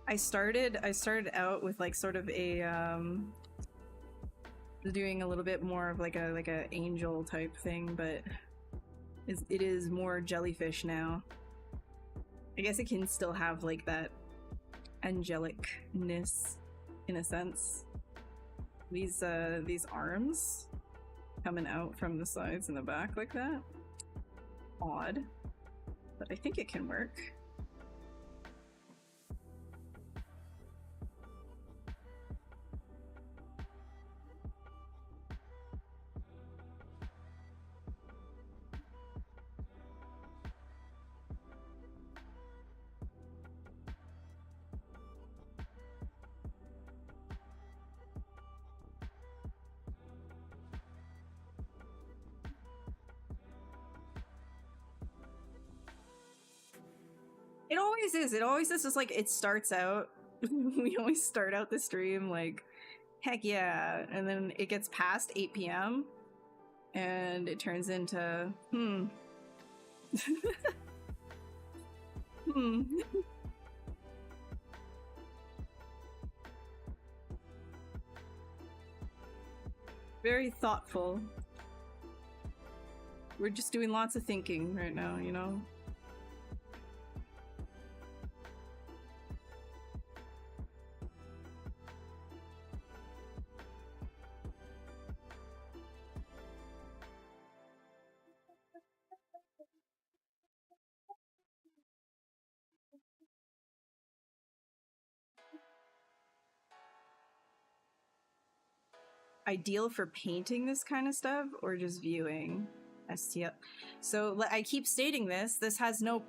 I started out with like sort of a doing a little bit more of like a angel type thing, but it is more jellyfish now. I guess it can still have like that angelicness in a sense. These arms coming out from the sides and the back like that. Odd, but I think it can work. It always is. It always is just like it starts out. We always start out the stream like, heck yeah. And then it gets past 8 p.m. and it turns into, Very thoughtful. We're just doing lots of thinking right now, you know? Ideal for painting this kind of stuff or just viewing? STL. So I keep stating this has no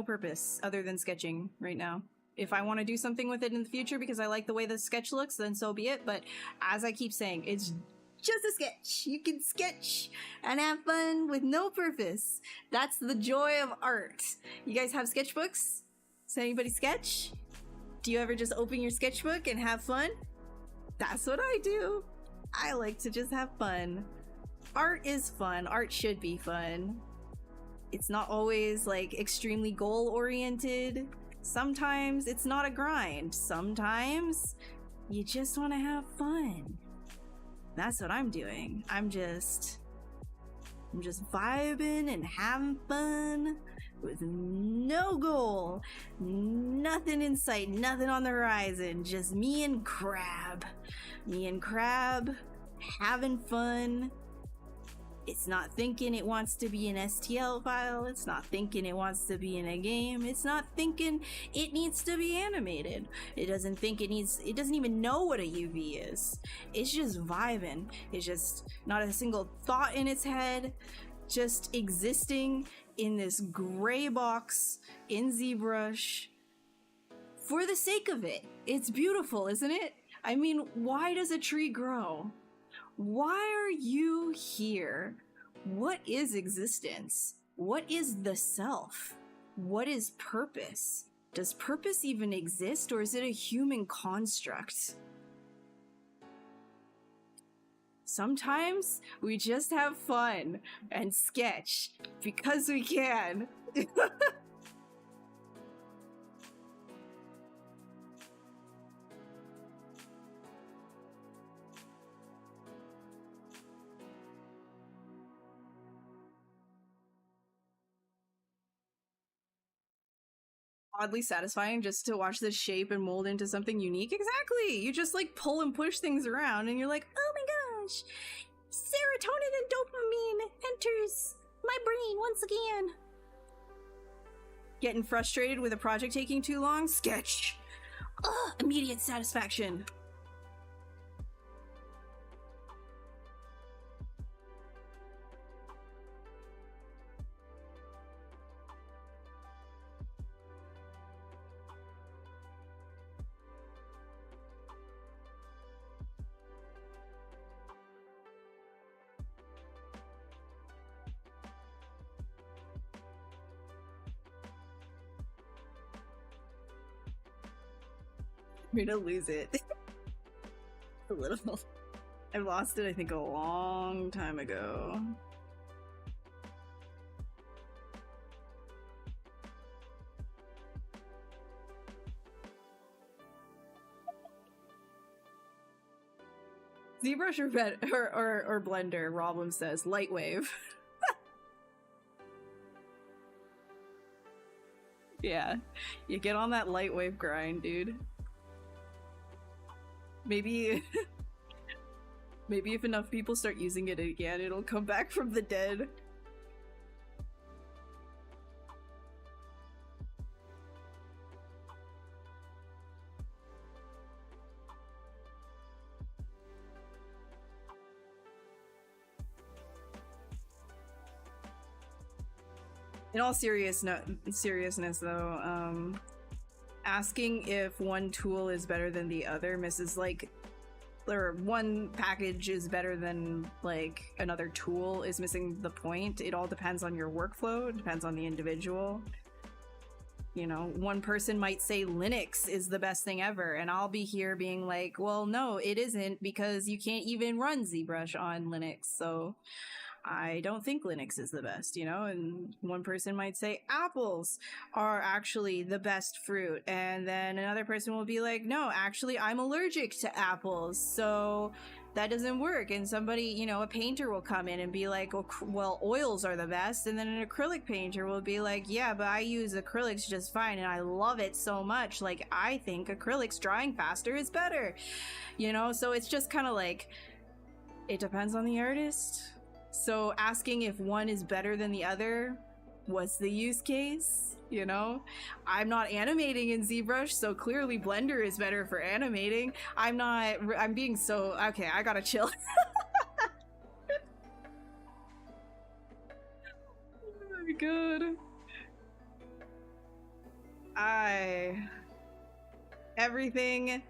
purpose other than sketching right now. If I want to do something with it in the future because I like the way the sketch looks, then so be it. But as I keep saying, it's just a sketch. You can sketch and have fun with no purpose. That's the joy of art. You guys have sketchbooks? Does anybody sketch? Do you ever just open your sketchbook and have fun? That's what I do. I like to just have fun. Art is fun. Art should be fun. It's not always like extremely goal-oriented. Sometimes it's not a grind. Sometimes you just want to have fun. That's what I'm doing. I'm just vibing and having fun with no goal, nothing in sight, nothing on the horizon, just me and Crab. Me and Crab having fun. It's not thinking it wants to be an STL file. It's not thinking it wants to be in a game. It's not thinking it needs to be animated. It doesn't think it doesn't even know what a UV is. It's just vibing. It's just not a single thought in its head, just existing in this gray box in ZBrush for the sake of it. It's beautiful, isn't it? I mean, why does a tree grow? Why are you here? What is existence? What is the self? What is purpose? Does purpose even exist, or is it a human construct? Sometimes we just have fun and sketch because we can. Oddly satisfying just to watch this shape and mold into something unique. Exactly. You just like pull and push things around and you're like, oh my gosh, serotonin and dopamine enters my brain once again. Getting frustrated with a project taking too long? Sketch. Ugh, immediate satisfaction. I'm gonna lose it. A little. I lost it, I think, a long time ago. ZBrush or Blender, Roblem says. Lightwave. Yeah, you get on that Lightwave grind, dude. Maybe... maybe if enough people start using it again, it'll come back from the dead. In all seriousness though, asking if one tool is better than the other misses, like, or one package is better than like another tool is missing the point. It all depends on your workflow, it depends on the individual. You know, one person might say Linux is the best thing ever, and I'll be here being like, well, no, it isn't, because you can't even run ZBrush on Linux, so I don't think Linux is the best, you know? And one person might say apples are actually the best fruit, and then another person will be like, no, actually I'm allergic to apples, so that doesn't work. And somebody, you know, a painter will come in and be like, well, oils are the best, and then an acrylic painter will be like, yeah, but I use acrylics just fine and I love it so much, like I think acrylics drying faster is better, you know? So it's just kind of like, it depends on the artist. So asking if one is better than the other, what's the use case? You know, I'm not animating in ZBrush, so clearly Blender is better for animating. I'm being so, okay, I gotta chill. Oh my god. Everything,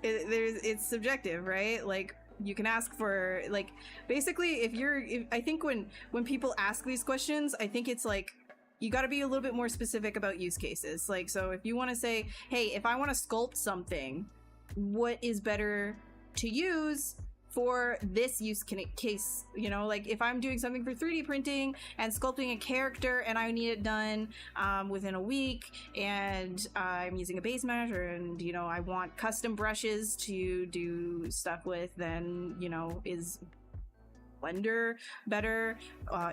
it's subjective, right? Like, you can ask for, like, basically I think when people ask these questions, I think it's like, you got to be a little bit more specific about use cases. Like, so if you want to say, hey, if I want to sculpt something, what is better to use for this use case? You know, like if I'm doing something for 3D printing and sculpting a character and I need it done within a week, and I'm using a base measure, and, you know, I want custom brushes to do stuff with, then, you know, is Blender better?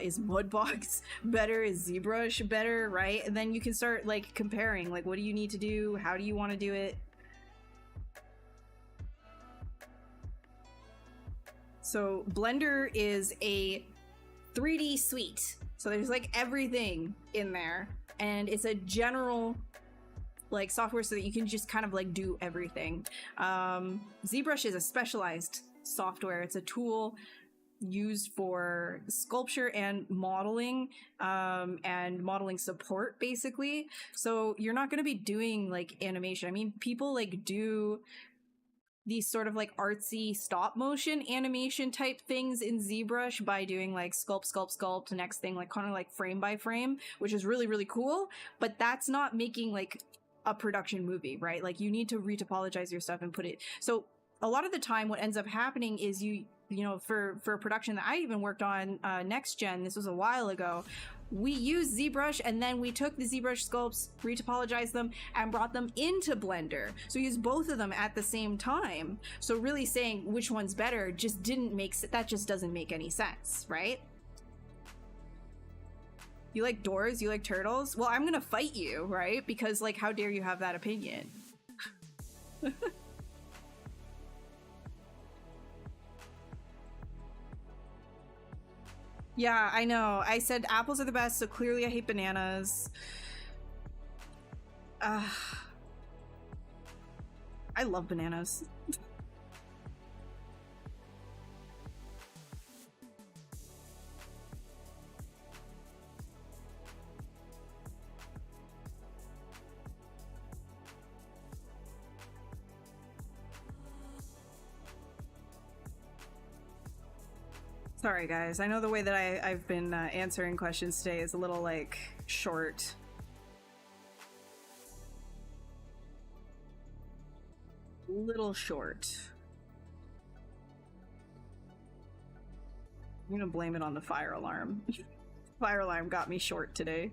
Is Mudbox better? Is ZBrush better? Right? And then you can start like comparing, like, what do you need to do? How do you want to do it? So Blender is a 3D suite. So there's like everything in there, and it's a general like software so that you can just kind of like do everything. ZBrush is a specialized software. It's a tool used for sculpture and modeling support, basically. So you're not going to be doing like animation. I mean, people like do these sort of like artsy stop motion animation type things in ZBrush by doing like sculpt, next thing, like kind of like frame by frame, which is really, really cool. But that's not making like a production movie, right? Like you need to retopologize your stuff and put it. So a lot of the time what ends up happening is you know, for a production that I even worked on, Next Gen, this was a while ago, we used ZBrush, and then we took the ZBrush sculpts, retopologized them, and brought them into Blender. So we used both of them at the same time. So really saying which one's better just that just doesn't make any sense, right? You like doors? You like turtles? Well, I'm gonna fight you, right? Because, like, how dare you have that opinion? Yeah, I know. I said apples are the best, so clearly I hate bananas. I love bananas. Sorry, guys. I know the way that I've been answering questions today is a little, like, short. Little short. I'm gonna blame it on the fire alarm. Fire alarm got me short today.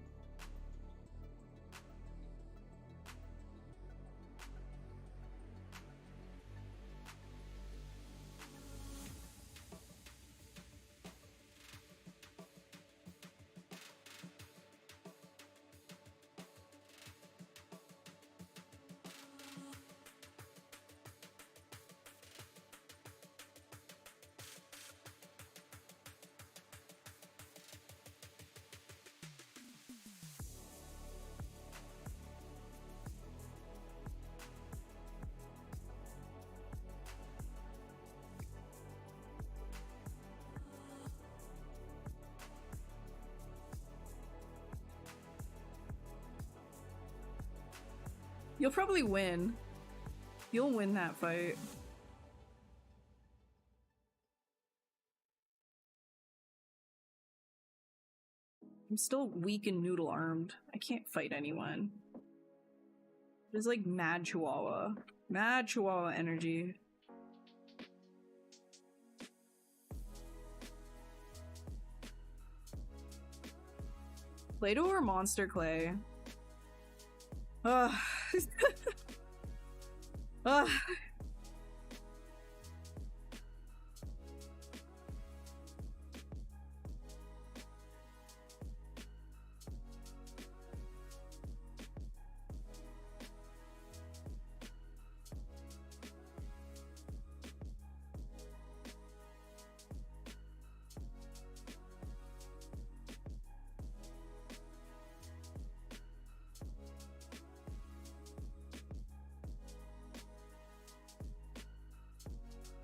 You'll probably win. You'll win that fight. I'm still weak and noodle armed. I can't fight anyone. There's like mad chihuahua. Mad chihuahua energy. Play-Doh or Monster Clay? Ugh. Ugh.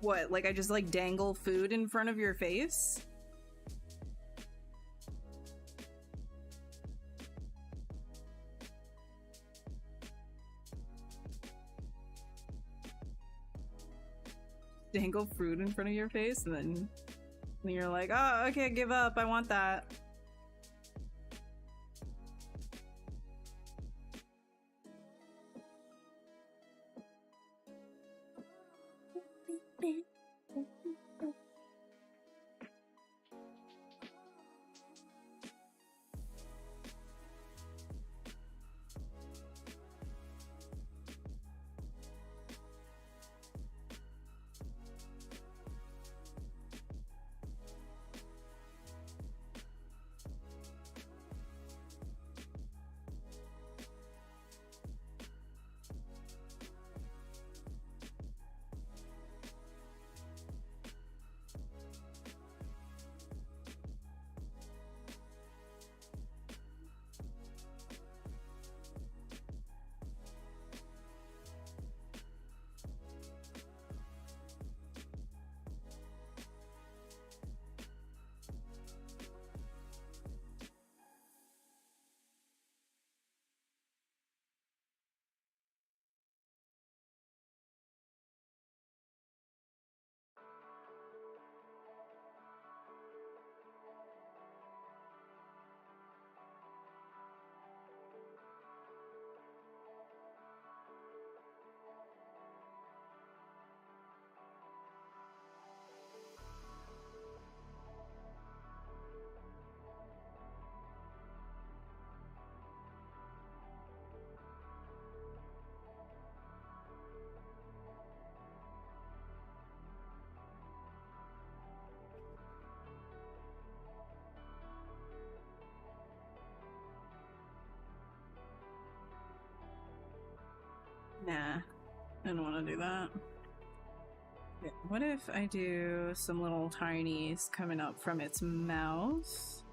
What, like I just like dangle food in front of your face? Dangle food in front of your face and then you're like, oh, okay, give up, I want that. Nah, I don't want to do that. Okay, what if I do some little tinies coming up from its mouth?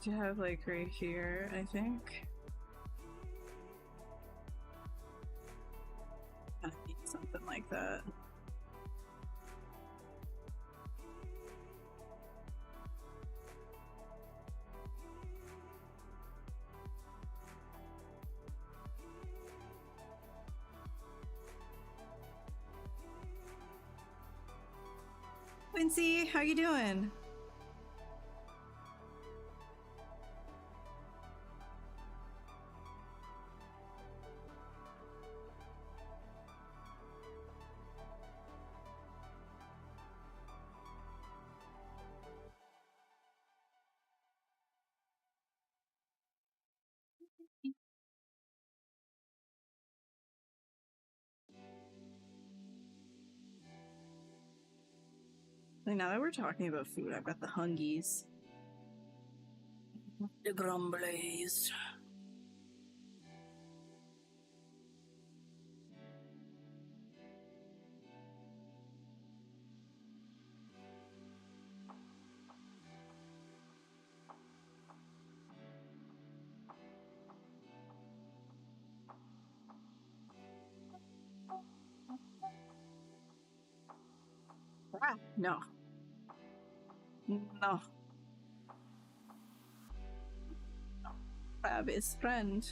To have like right here, I think. I need something like that. Quincy, how you doing? Like, now that we're talking about food, I've got the hungies. The grumblies. Ah, no. No. Crab is friend.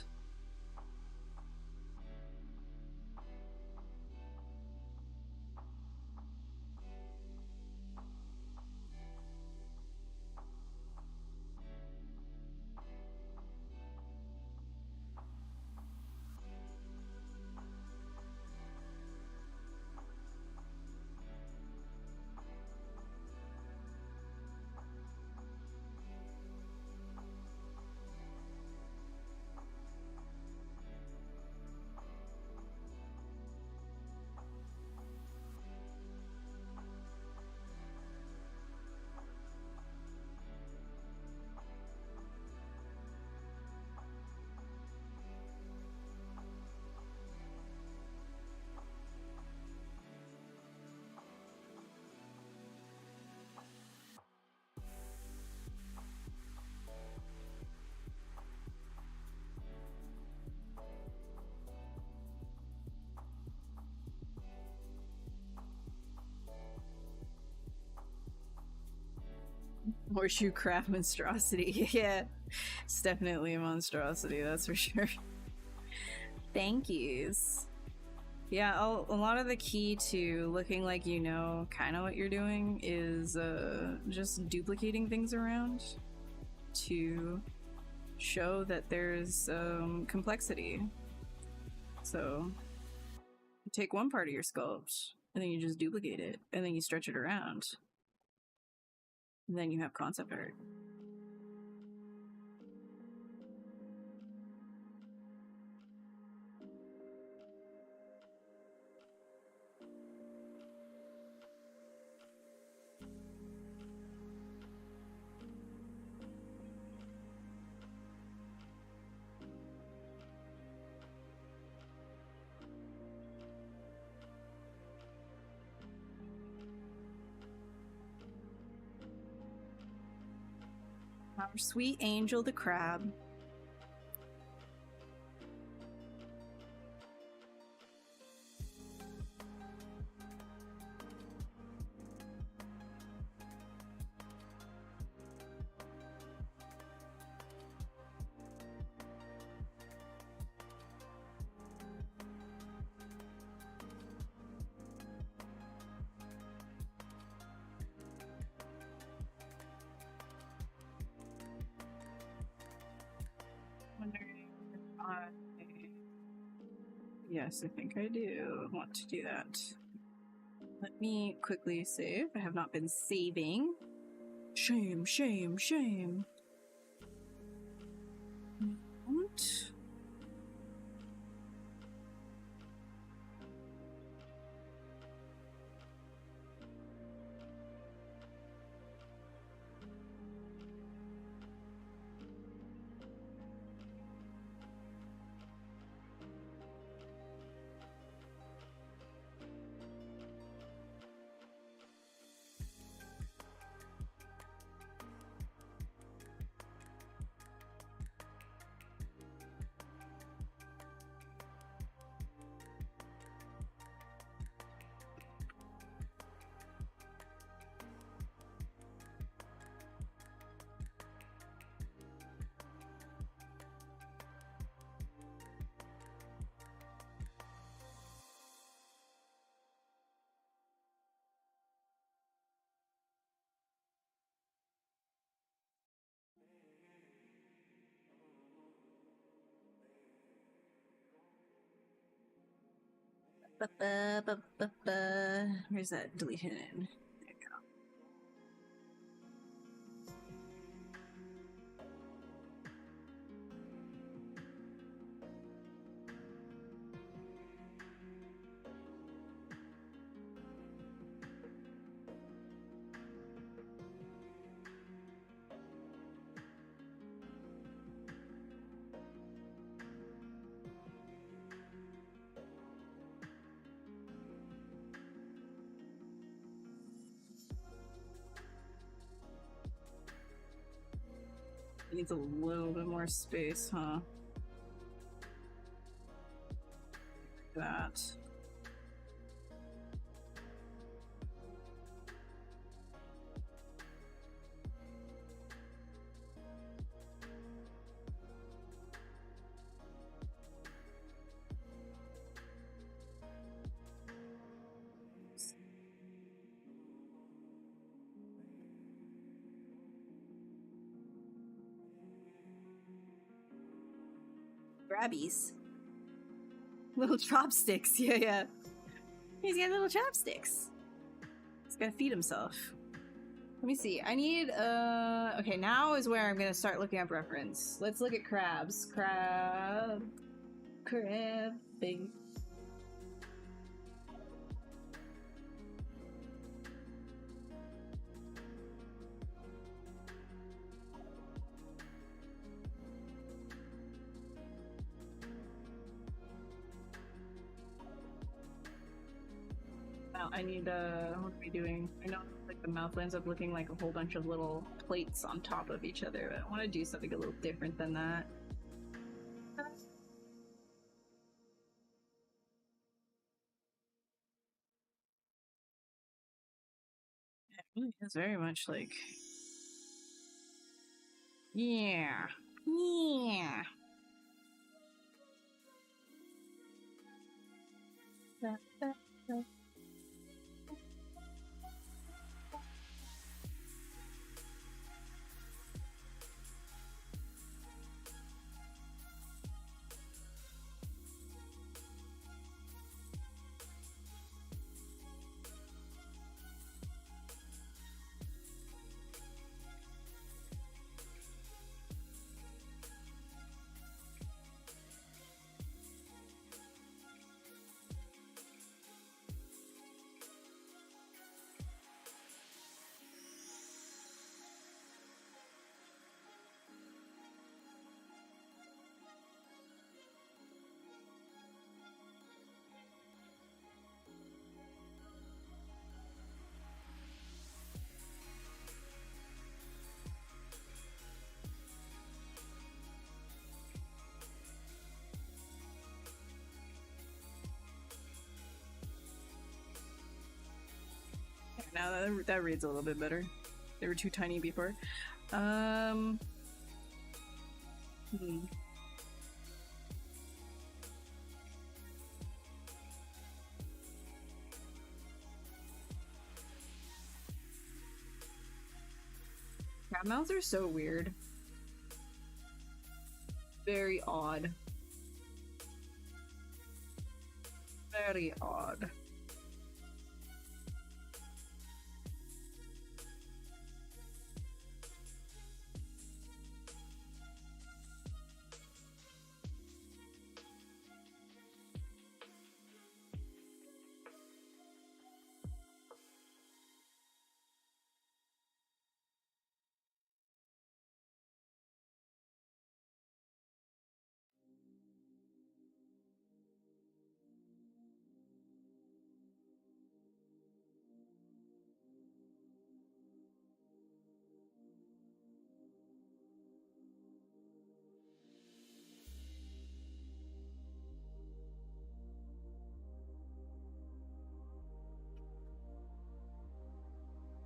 Horseshoe crab monstrosity. Yeah, it's definitely a monstrosity, that's for sure. Thank yous. Yeah, a lot of the key to looking like you know kind of what you're doing is just duplicating things around to show that there's complexity. So you take one part of your sculpt and then you just duplicate it and then you stretch it around. And then you have concept art. Our sweet angel the crab. Yes, I think I do want to do that. Let me quickly save. I have not been saving. Shame, shame, shame. What? Where's that deletion in? There you go. Needs a little bit more space, huh? Like that. Grabbies. Little chopsticks. Yeah, yeah. He's got little chopsticks. He's gotta feed himself. Let me see. I need, okay, now is where I'm gonna start looking up reference. Let's look at crabs. Crabbing. I need, what are we doing? I know, like, the mouth ends up looking like a whole bunch of little plates on top of each other, but I want to do something a little different than that. It really is very much like... Yeah. Yeah. Now that reads a little bit better. They were too tiny before. Hmm. Crab mouths are so weird. Very odd. Very odd.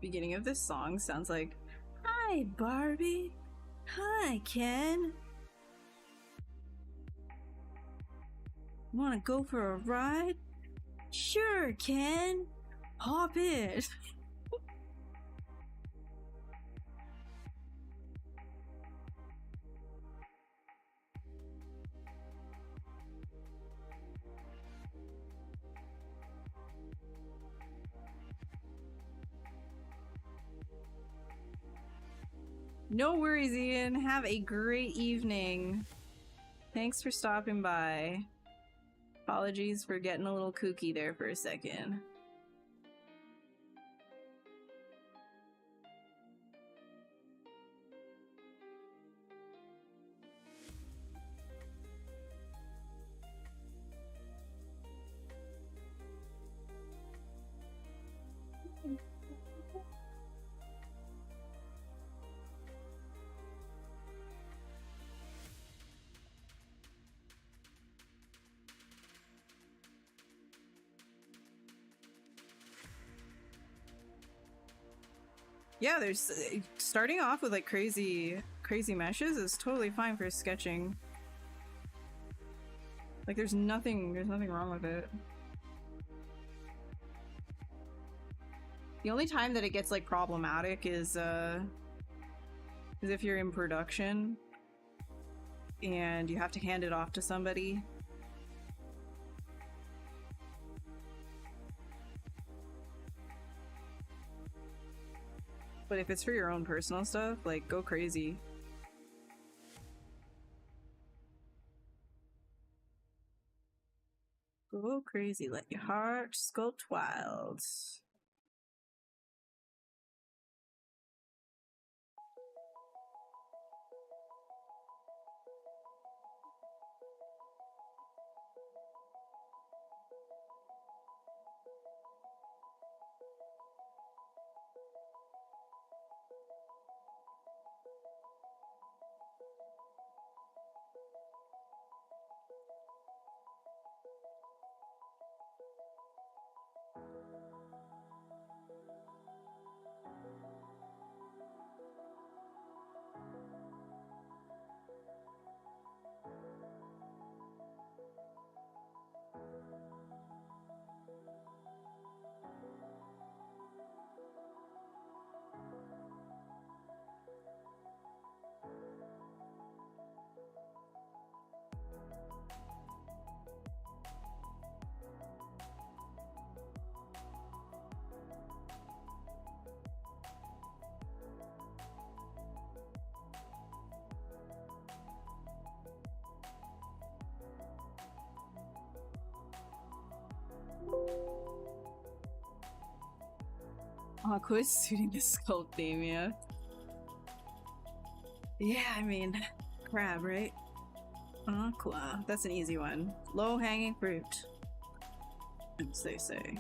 Beginning of this song sounds like, "Hi, Barbie. Hi, Ken. Wanna go for a ride? Sure, Ken. Hop in." No worries, Ian. Have a great evening. Thanks for stopping by. Apologies for getting a little kooky there for a second. Yeah, there's starting off with like crazy meshes is totally fine for sketching. Like there's nothing wrong with it. The only time that it gets like problematic is if you're in production. and you have to hand it off to somebody. But if it's for your own personal stuff, like, go crazy. Go crazy, let your heart sculpt wild. Oh, Chloe's suiting the sculpt theme, yeah. Yeah, I mean, crab, right? Aqua. That's an easy one. Low-hanging fruit, as they say.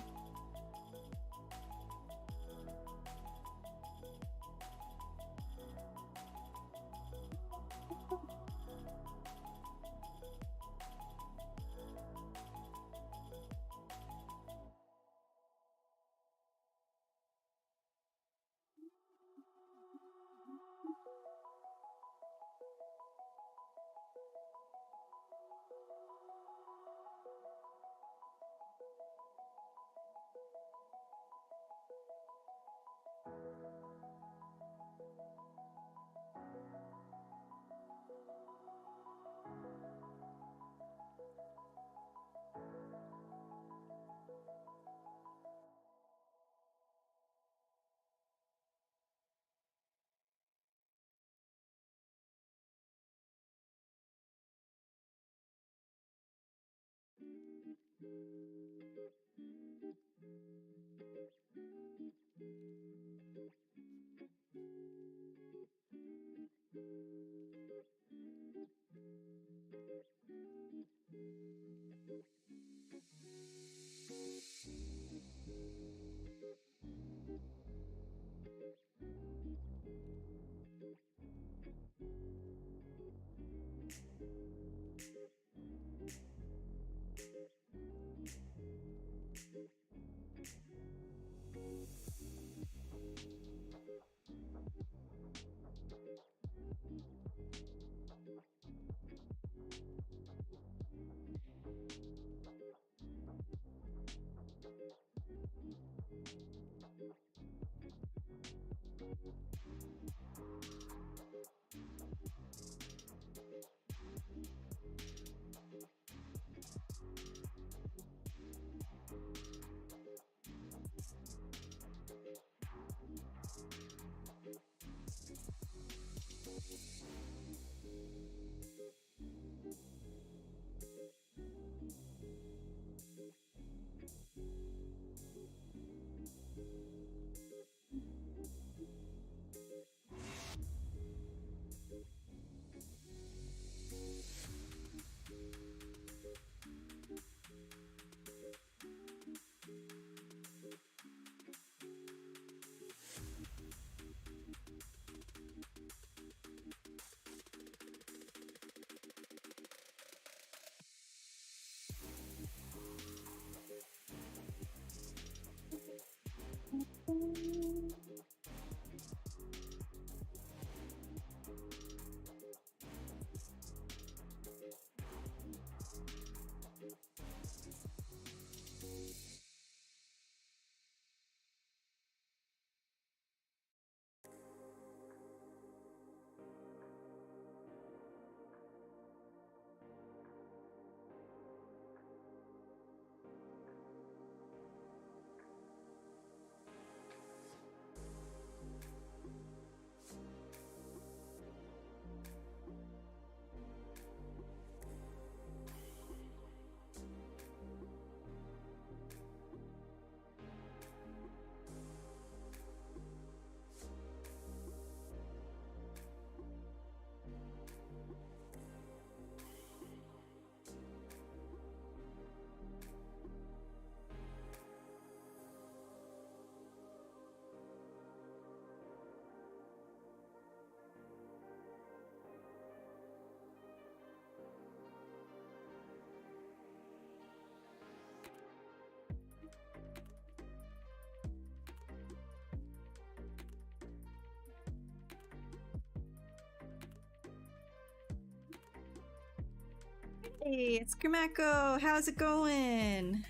Hey, it's Grimako. How's it going?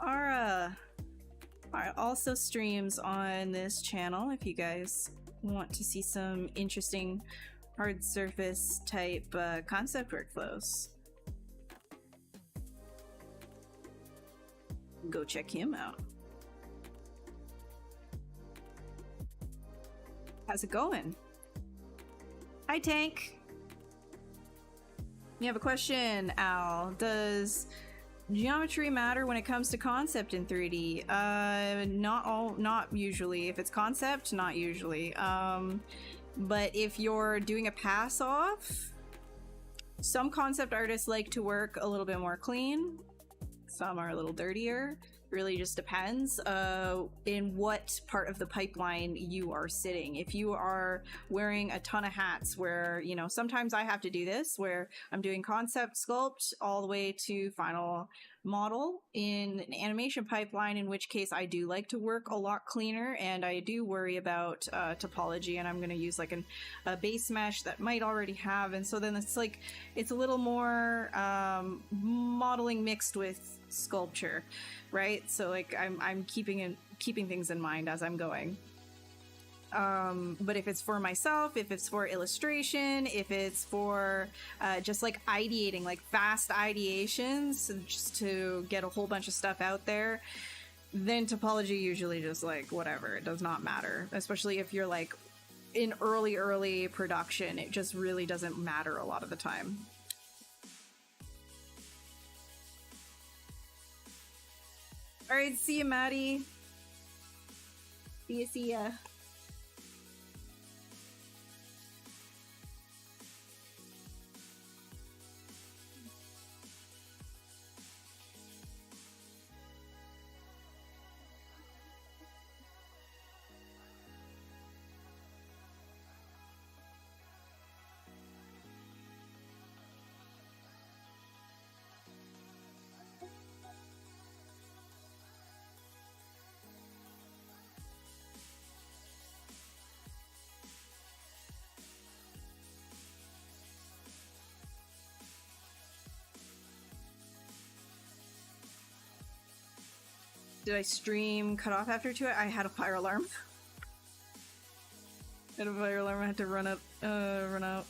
Ara. Ara also streams on this channel if you guys want to see some interesting hard surface type concept workflows. Go check him out. How's it going? Hi, Tank. You have a question, Al. Does geometry matter when it comes to concept in 3D? Not usually. If it's concept, not usually. But if you're doing a pass off, some concept artists like to work a little bit more clean. Some are a little dirtier. Really just depends in what part of the pipeline you are sitting. If you are wearing a ton of hats where, you know, sometimes I have to do this where I'm doing concept sculpt all the way to final model in an animation pipeline, in which case I do like to work a lot cleaner and I do worry about topology, and I'm going to use like a base mesh that might already have, and so then it's like it's a little more modeling mixed with sculpture, right? So like I'm keeping things in mind as I'm going. But if it's for myself, if it's for illustration, if it's for just like ideating, like fast ideations, just to get a whole bunch of stuff out there, then topology usually just like whatever, it does not matter. Especially if you're like in early production, it just really doesn't matter a lot of the time. All right, see you, Maddie. See ya. Did I stream cut off after 2? I had a fire alarm. I had a fire alarm. I had to run out.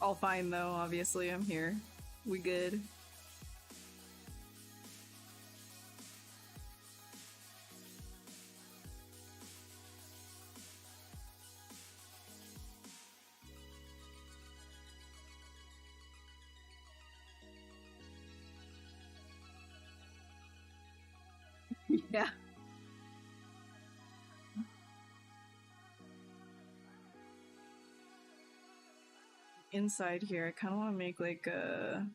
All fine though. Obviously, I'm here. We good. Yeah. Inside here, I kind of want to make like a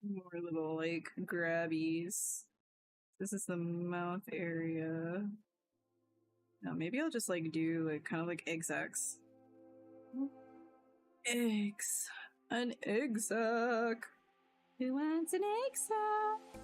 more little like grabbies. This is the mouth area. Now maybe I'll just like do like kind of like egg sacs. Eggs. An egg sac. Who wants an egg sac?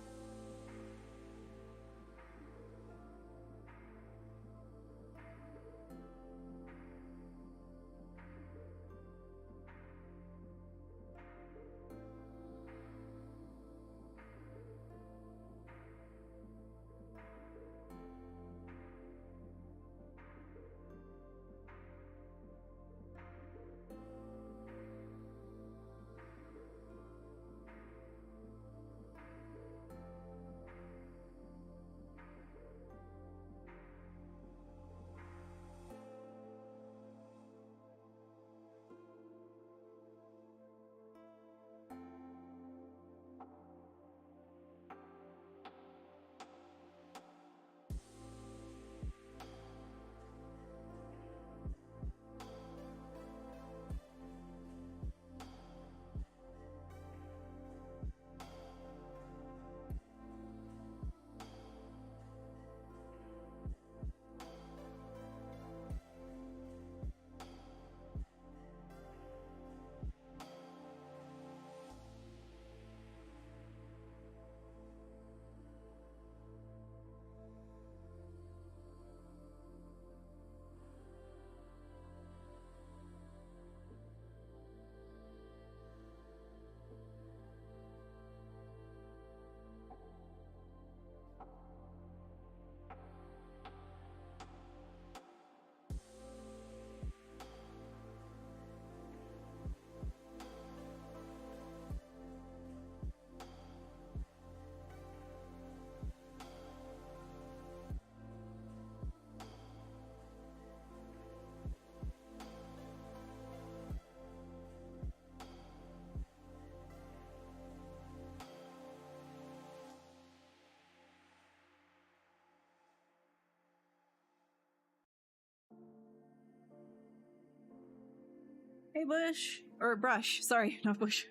Hey, Bush. Or Brush. Sorry, not Bush.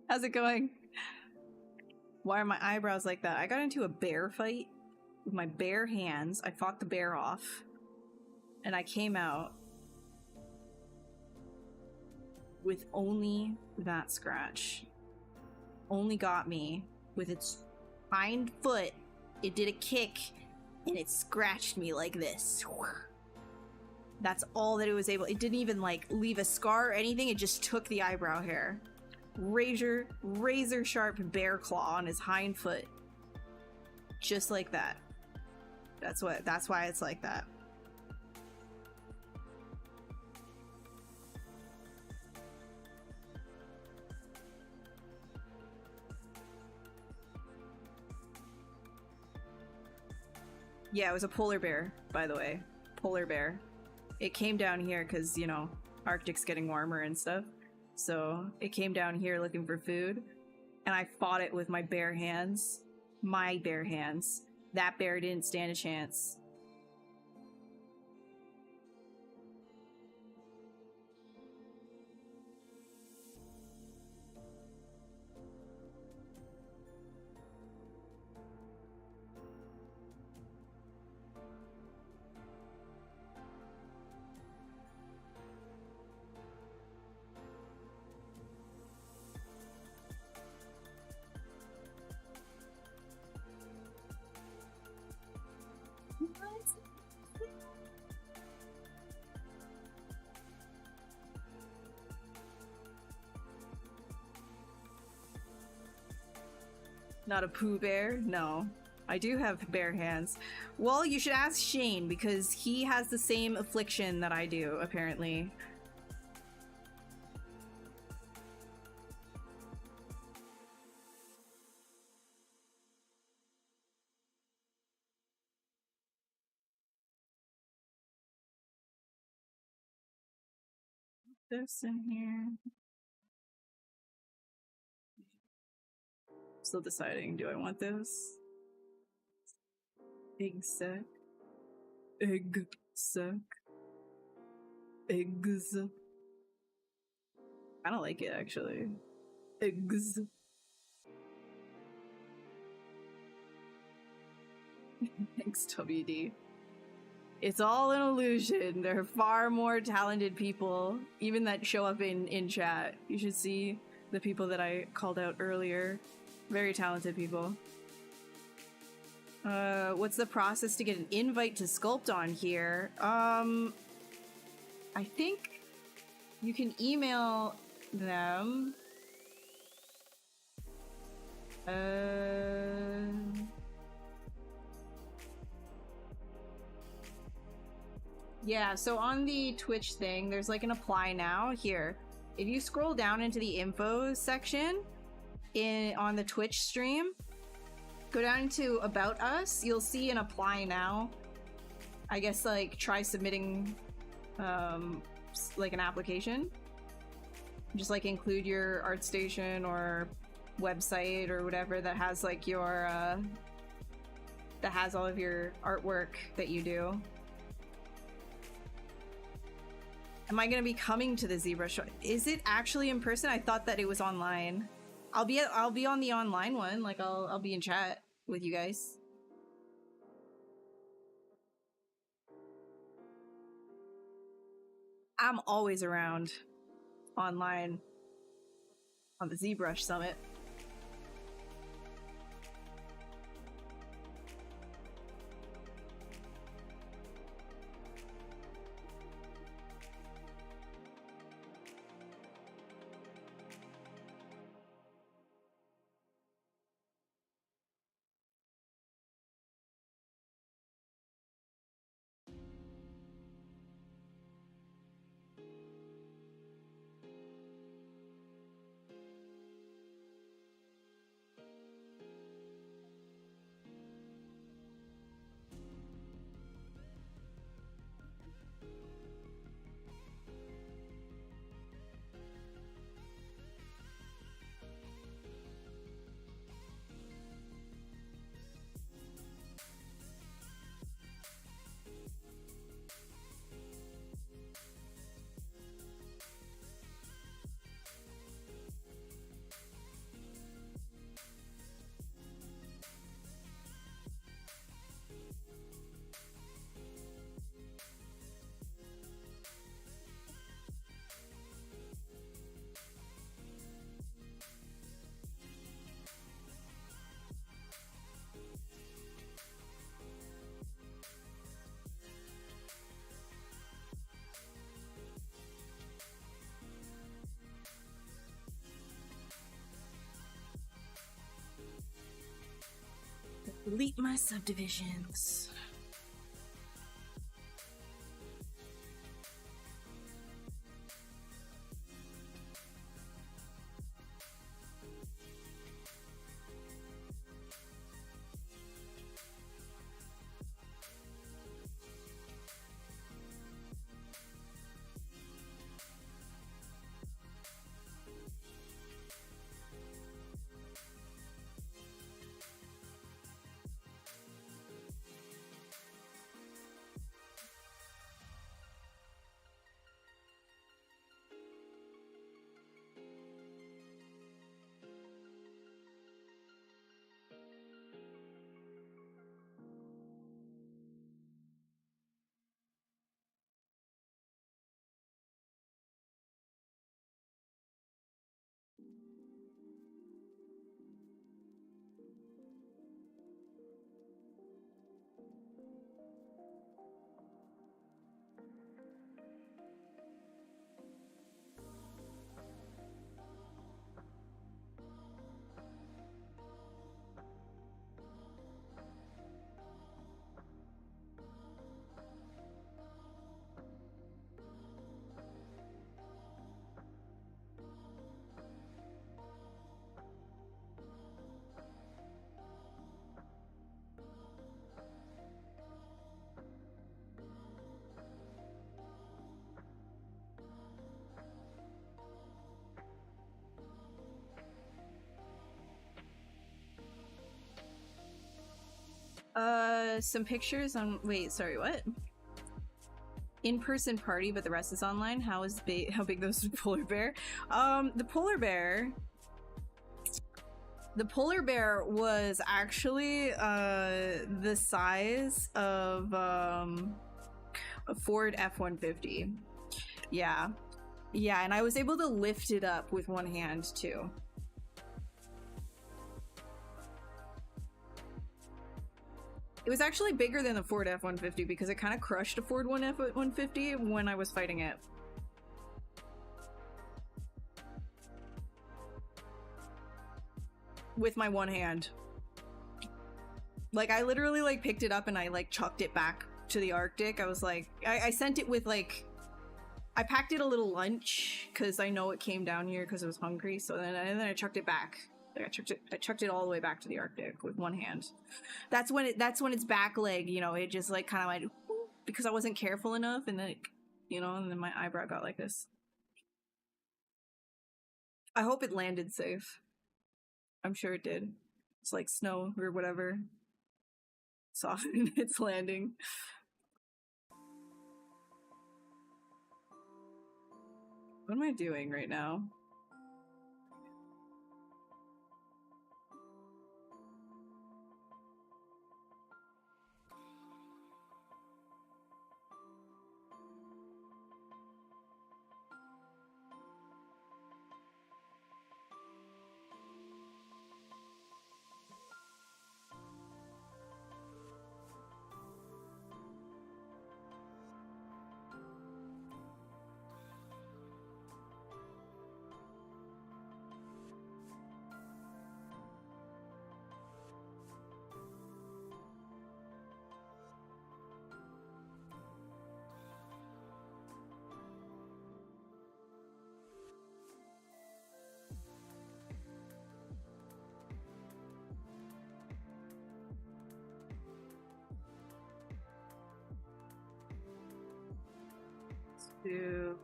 How's it going? Why are my eyebrows like that? I got into a bear fight with my bare hands. I fought the bear off. And I came out with only that scratch. Only got me with its hind foot. It did a kick and it scratched me like this. That's all that it was able. It didn't even like leave a scar or anything. It just took the eyebrow hair. Razor sharp bear claw on his hind foot. Just like that. That's why it's like that. Yeah, it was a polar bear, by the way. Polar bear. It came down here because, you know, Arctic's getting warmer and stuff. So it came down here looking for food. And I fought it with my bare hands. My bare hands. That bear didn't stand a chance. Not a Pooh Bear? No. I do have bare hands. Well, you should ask Shane, because he has the same affliction that I do, apparently. This in here. Still deciding, do I want this? Egg sack. Egg sack. Eggs. I don't like it, actually. Eggs. Thanks, WD. It's all an illusion. There are far more talented people, even that show up in chat. You should see the people that I called out earlier. Very talented people. What's the process to get an invite to Sculpt on here? I think you can email them. Yeah, so on the Twitch thing, there's like an apply now here. If you scroll down into the info section on the Twitch stream, go down to About Us, you'll see an apply now. I guess like try submitting like an application. Just like include your ArtStation or website or whatever that has like your that has all of your artwork that you do. Am I gonna be coming to the ZBrush show? Is it actually in person? I thought that it was online. I'll be on the online one. Like I'll be in chat with you guys. I'm always around online on the ZBrush Summit. delete my subdivisions. Some pictures on, wait, sorry, what? In-person party, but the rest is online. How big those polar bear? The polar bear was actually the size of a Ford F-150. Yeah, and I was able to lift it up with one hand too. It was actually bigger than the Ford F-150 because it kind of crushed a Ford F-150 when I was fighting it. With my one hand. Like, I literally, like, picked it up and I, like, chucked it back to the Arctic. I was like, I sent it with, like, I packed it a little lunch because I know it came down here because it was hungry. So then I chucked it back. I chucked it all the way back to the Arctic with one hand. That's when its back leg, you know, it just like kind of like, because I wasn't careful enough, and then, you know, and then my eyebrow got like this. I hope it landed safe. I'm sure it did. It's like snow or whatever. Soften its landing. What am I doing right now? To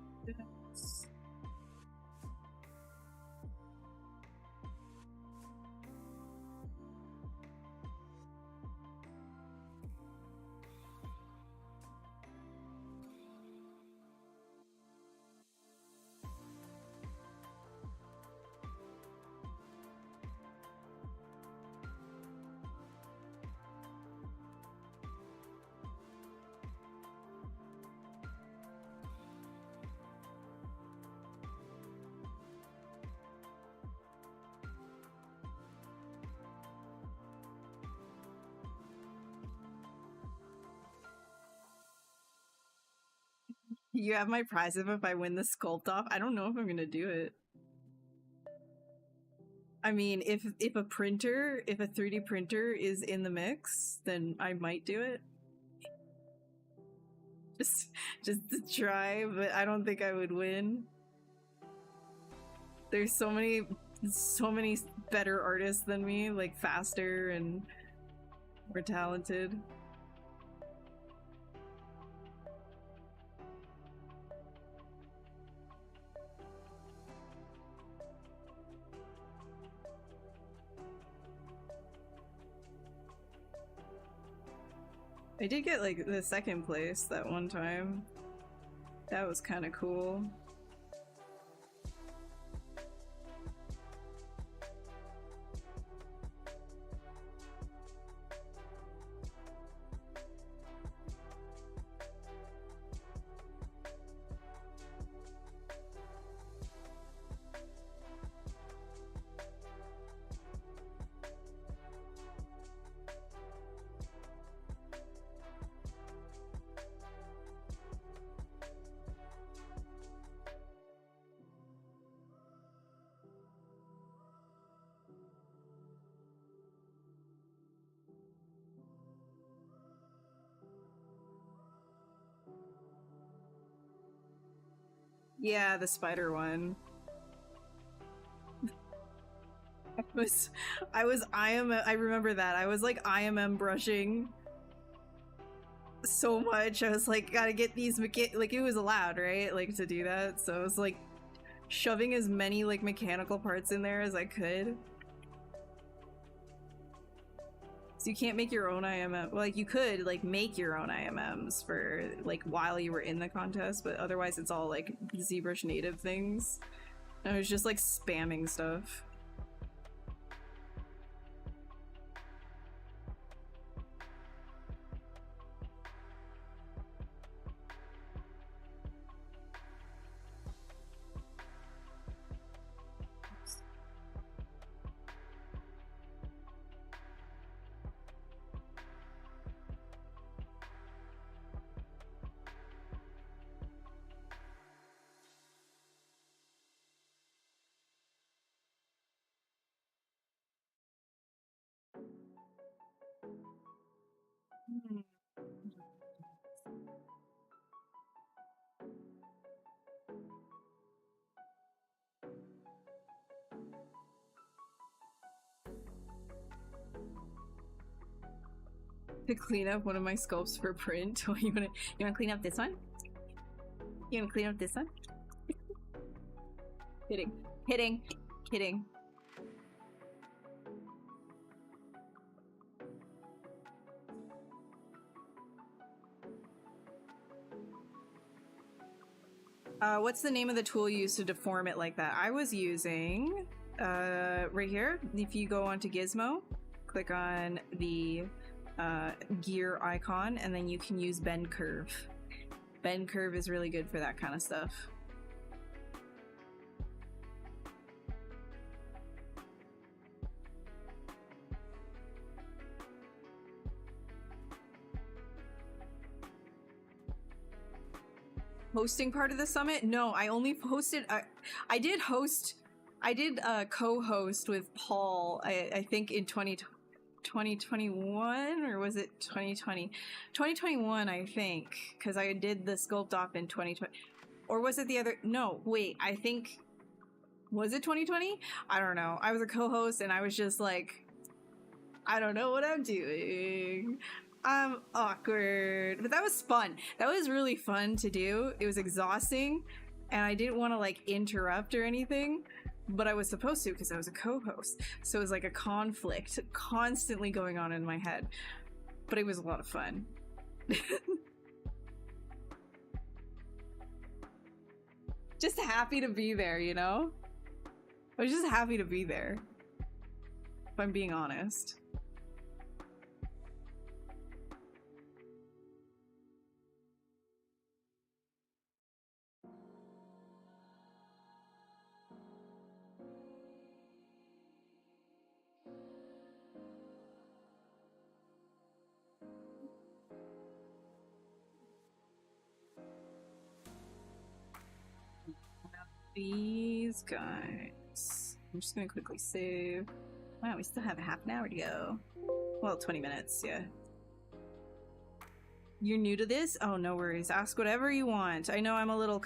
this. You have my prize if I win the sculpt off. I don't know if I'm gonna do it. I mean, if a 3D printer is in the mix, then I might do it. Just to try, but I don't think I would win. There's so many better artists than me, like faster and more talented. I did get like the second place that one time. That was kind of cool. Yeah, the spider one. I remember that. I was like IMM brushing so much. I was like, gotta get these like, it was allowed, right? Like to do that. So I was like shoving as many like mechanical parts in there as I could. So you can't make your own IMM. Like you could like make your own IMMs for like while you were in the contest, but otherwise it's all like ZBrush native things. And I was just like spamming stuff. To clean up one of my sculpts for print. You wanna clean up this one? You wanna clean up this one? Kidding. What's the name of the tool you used to deform it like that? I was using right here. If you go onto Gizmo, click on the gear icon, and then you can use bend curve. Bend curve is really good for that kind of stuff. Hosting part of the summit? No, I only posted. I did co-host with Paul. I think in 2021, or was it 2020? 2021, I think, because I did the Sculpt off in 2020, or was it the other? No, wait. I think, was it 2020? I don't know. I was a co-host, and I was just like, I don't know what I'm doing. I'm awkward. But that was fun. That was really fun to do. It was exhausting, and I didn't want to like interrupt or anything, but I was supposed to because I was a co-host. So it was like a conflict constantly going on in my head. But it was a lot of fun. Just happy to be there, you know? I was just happy to be there, if I'm being honest. these guys. I'm just gonna quickly save. Wow, we still have a half an hour to go. Well, 20 minutes, yeah. You're new to this? Oh, no worries. Ask whatever you want. I know I'm a little,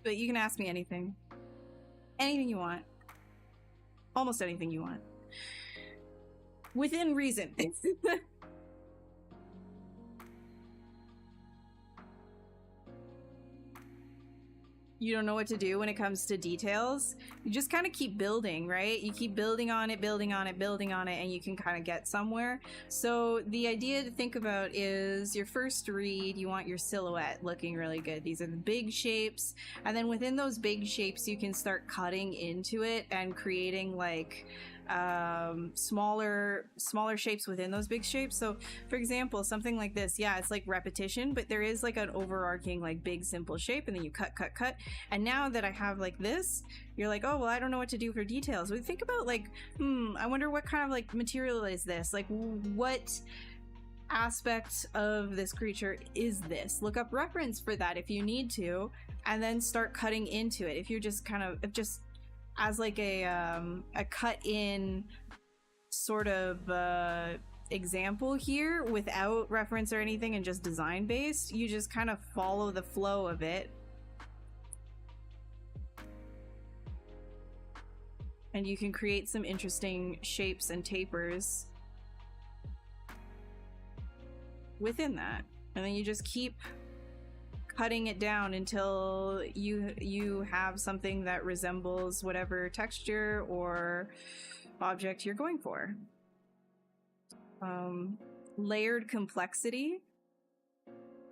but you can ask me anything. Anything you want. Almost anything you want. Within reason. You don't know what to do when it comes to details. You just kind of keep building, right? You keep building on it, and you can kind of get somewhere. So the idea to think about is your first read, you want your silhouette looking really good. These are the big shapes. And then within those big shapes, you can start cutting into it and creating like smaller shapes within those big shapes. So for example, something like this, yeah, it's like repetition, but there is like an overarching like big simple shape, and then you cut. And now that I have like this, you're like, oh well, I don't know what to do for details. We think about like, I wonder what kind of like material is this, like what aspect of this creature is this. Look up reference for that if you need to, and then start cutting into it. If you're just kind of just as like a cut in sort of example here without reference or anything and just design based, you just kind of follow the flow of it. And you can create some interesting shapes and tapers within that. And then you just keep cutting it down until you have something that resembles whatever texture or object you're going for. Layered complexity.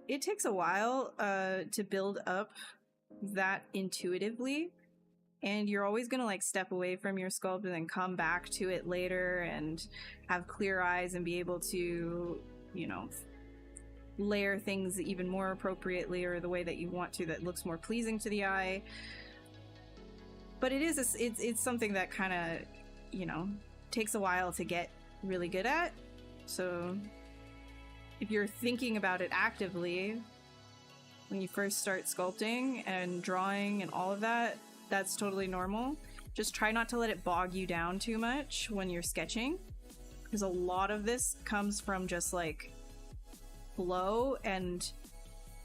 It takes a while to build up that intuitively, and you're always going to like step away from your sculpt and then come back to it later and have clear eyes and be able to, you know, layer things even more appropriately or the way that you want to, that looks more pleasing to the eye. But it is it's something that kind of, you know, takes a while to get really good at. So if you're thinking about it actively when you first start sculpting and drawing and all of that, that's totally normal. Just try not to let it bog you down too much when you're sketching, because a lot of this comes from just like flow and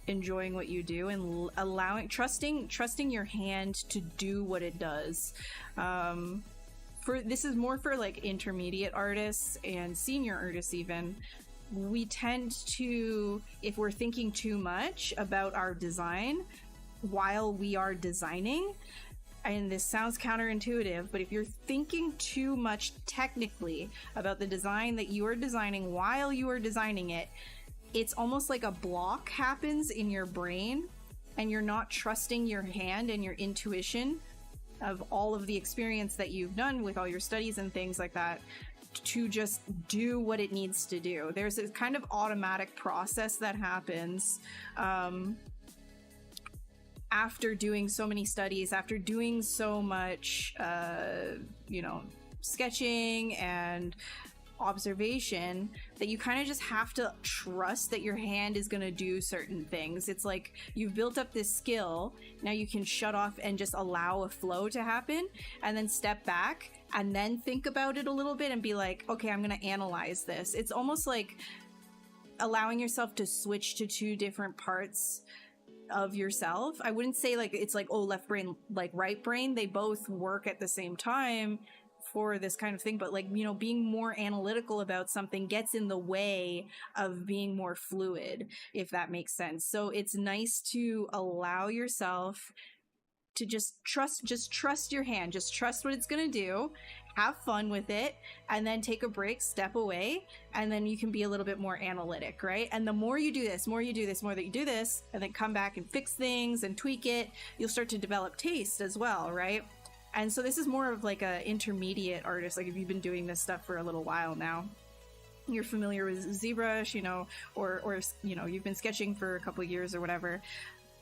enjoying what you do and allowing, trusting your hand to do what it does. This is more for like intermediate artists and senior artists even. We tend to, if we're thinking too much about our design while we are designing, and this sounds counterintuitive, but if you're thinking too much technically about the design that you are designing while you are designing it, it's almost like a block happens in your brain, and you're not trusting your hand and your intuition of all of the experience that you've done with all your studies and things like that to just do what it needs to do. There's a kind of automatic process that happens after doing so many studies, after doing so much, you know, sketching and observation, that you kind of just have to trust that your hand is going to do certain things. It's like you've built up this skill, now you can shut off and just allow a flow to happen, and then step back and then think about it a little bit and be like, okay, I'm going to analyze this. It's almost like allowing yourself to switch to two different parts of yourself. I wouldn't say like it's like, oh, left brain, like right brain. They both work at the same time for this kind of thing, but like, you know, being more analytical about something gets in the way of being more fluid, if that makes sense. So it's nice to allow yourself to just trust your hand, just trust what it's gonna do, have fun with it, and then take a break, step away, and then you can be a little bit more analytic, right? And the more you do this, more that you do this, and then come back and fix things and tweak it, you'll start to develop taste as well, right? And so this is more of like a intermediate artist. Like if you've been doing this stuff for a little while now, you're familiar with ZBrush, you know, or you know, you've been sketching for a couple of years or whatever.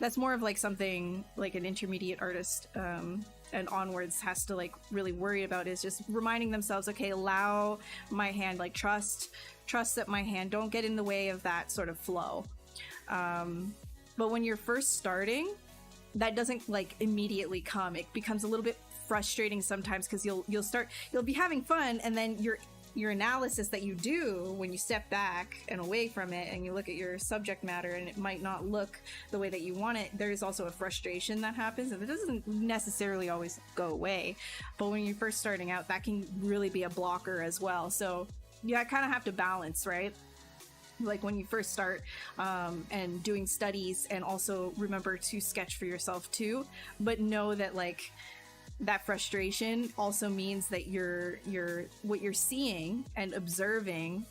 That's more of like something like an intermediate artist and onwards has to like really worry about, is just reminding themselves, okay, allow my hand, like trust that my hand, don't get in the way of that sort of flow. But when you're first starting, that doesn't like immediately come. It becomes a little bit frustrating sometimes because you'll be having fun, and then your analysis that you do when you step back and away from it and you look at your subject matter and it might not look the way that you want it, there's also a frustration that happens, and it doesn't necessarily always go away. But when you're first starting out, that can really be a blocker as well. So you kind of have to balance, right? Like when you first start and doing studies, and also remember to sketch for yourself too, but know that like that frustration also means that what you're seeing and observing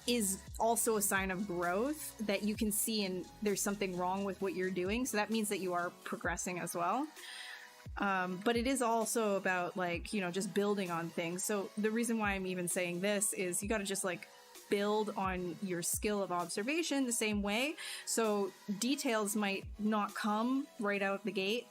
is also a sign of growth that you can see, and there's something wrong with what you're doing. So that means that you are progressing as well. But it is also about like, you know, just building on things. So the reason why I'm even saying this is you got to just like build on your skill of observation the same way. So details might not come right out the gate.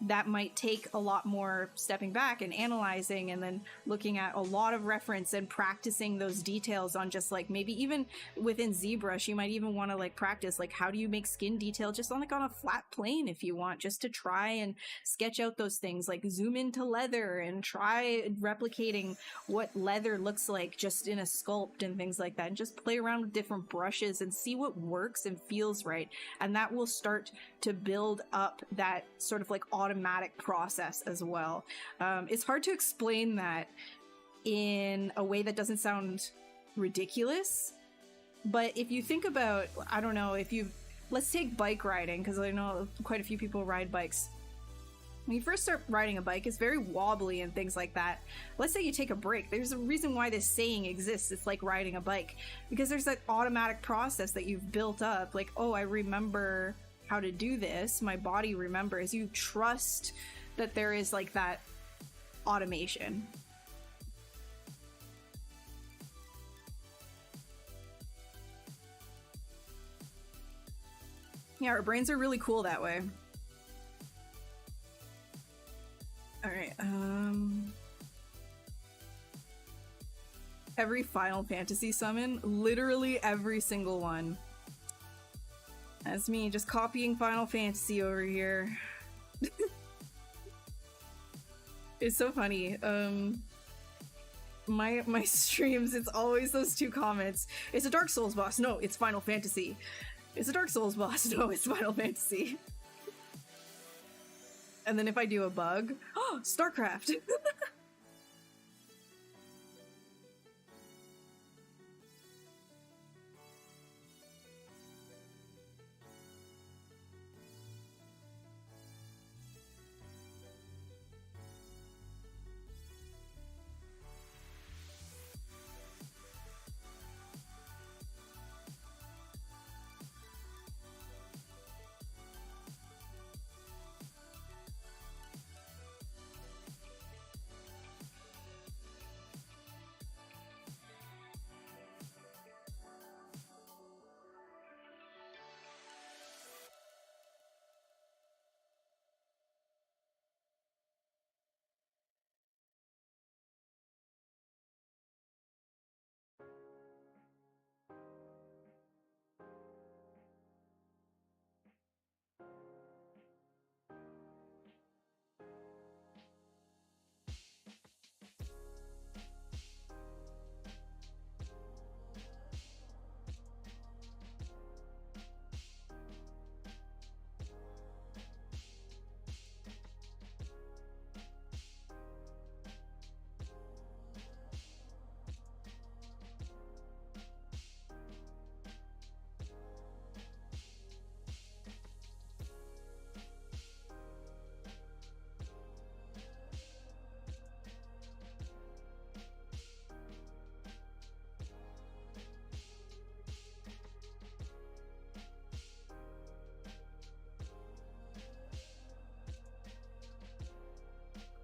That might take a lot more stepping back and analyzing, and then looking at a lot of reference and practicing those details on just like, maybe even within ZBrush, you might even want to like practice like how do you make skin detail just on like on a flat plane if you want, just to try and sketch out those things, like zoom into leather and try replicating what leather looks like just in a sculpt and things like that, and just play around with different brushes and see what works and feels right. And that will start to build up that sort of like automatic process as well. It's hard to explain that in a way that doesn't sound ridiculous, but if you think about, I don't know, let's take bike riding, because I know quite a few people ride bikes. When you first start riding a bike, it's very wobbly and things like that. Let's say you take a break. There's a reason why this saying exists. It's like riding a bike, because there's that automatic process that you've built up. Like, oh, I remember how to do this. My body remembers. You trust that there is like that automation. Yeah, our brains are really cool that way. All right. Every Final Fantasy summon, literally every single one. That's me just copying Final Fantasy over here. It's so funny. My streams, it's always those two comments. It's a Dark Souls boss. No, it's Final Fantasy. It's a Dark Souls boss. No, it's Final Fantasy. And then if I do a bug, oh, StarCraft.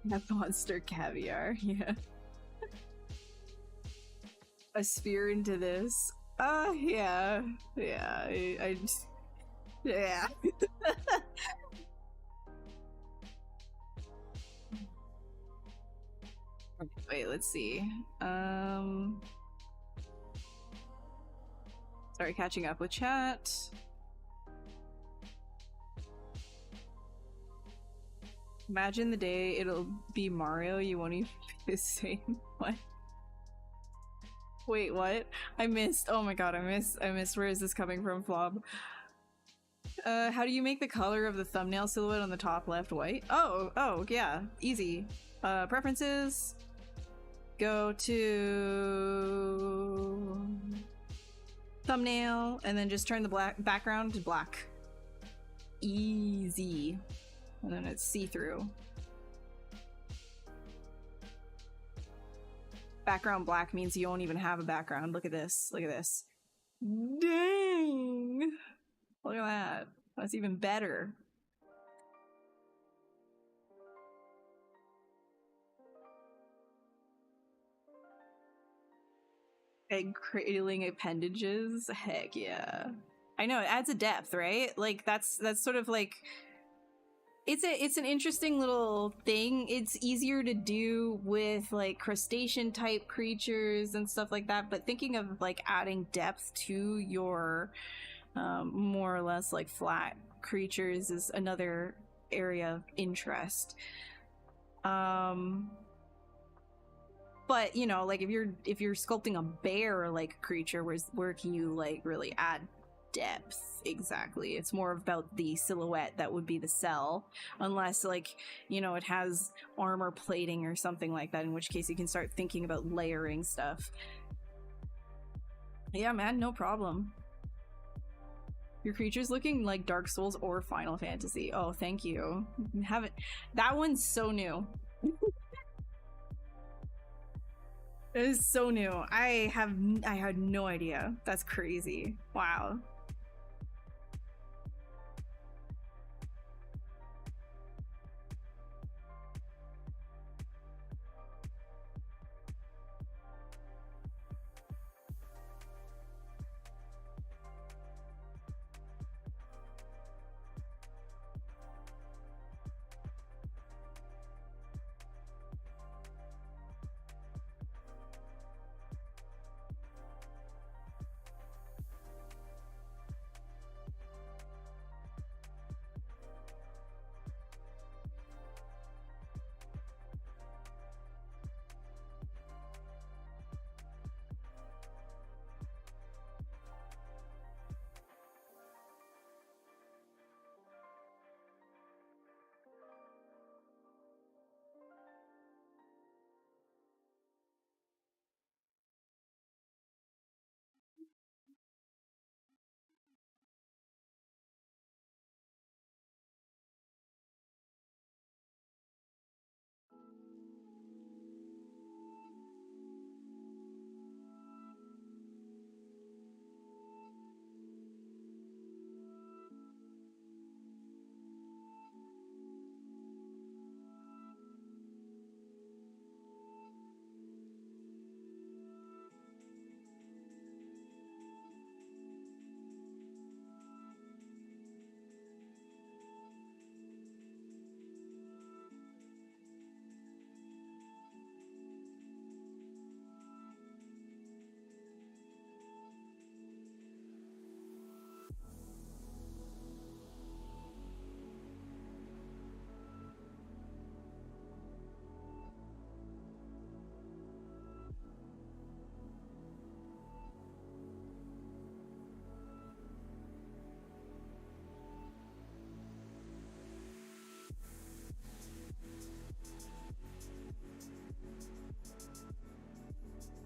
That monster caviar, yeah. A spear into this. Yeah. Yeah, I just... Yeah. Wait, let's see. Sorry, catching up with chat. Imagine the day it'll be Mario, you won't even be the same. What? Wait, what? I missed. Oh my god, I missed. Where is this coming from, Flob? How do you make the color of the thumbnail silhouette on the top left white? Oh, yeah. Easy. Preferences. Go to thumbnail, and then just turn the background to black. Easy. And then it's see-through. Background black means you don't even have a background. Look at this. Look at this. Dang! Look at that. That's even better. Egg cradling appendages? Heck yeah. I know, it adds a depth, right? Like, that's sort of like... It's an interesting little thing. It's easier to do with like crustacean type creatures and stuff like that, but thinking of like adding depth to your more or less like flat creatures is another area of interest. But you know, like if you're sculpting a bear like creature, where can you like really add depth? Exactly. It's more about the silhouette that would be the cell, unless like, you know, it has armor plating or something like that, in which case you can start thinking about layering stuff. Yeah, man, no problem. Your creature's looking like Dark Souls or Final Fantasy. Oh, thank you. That one's so new. It is so new. I had no idea. That's crazy. Wow.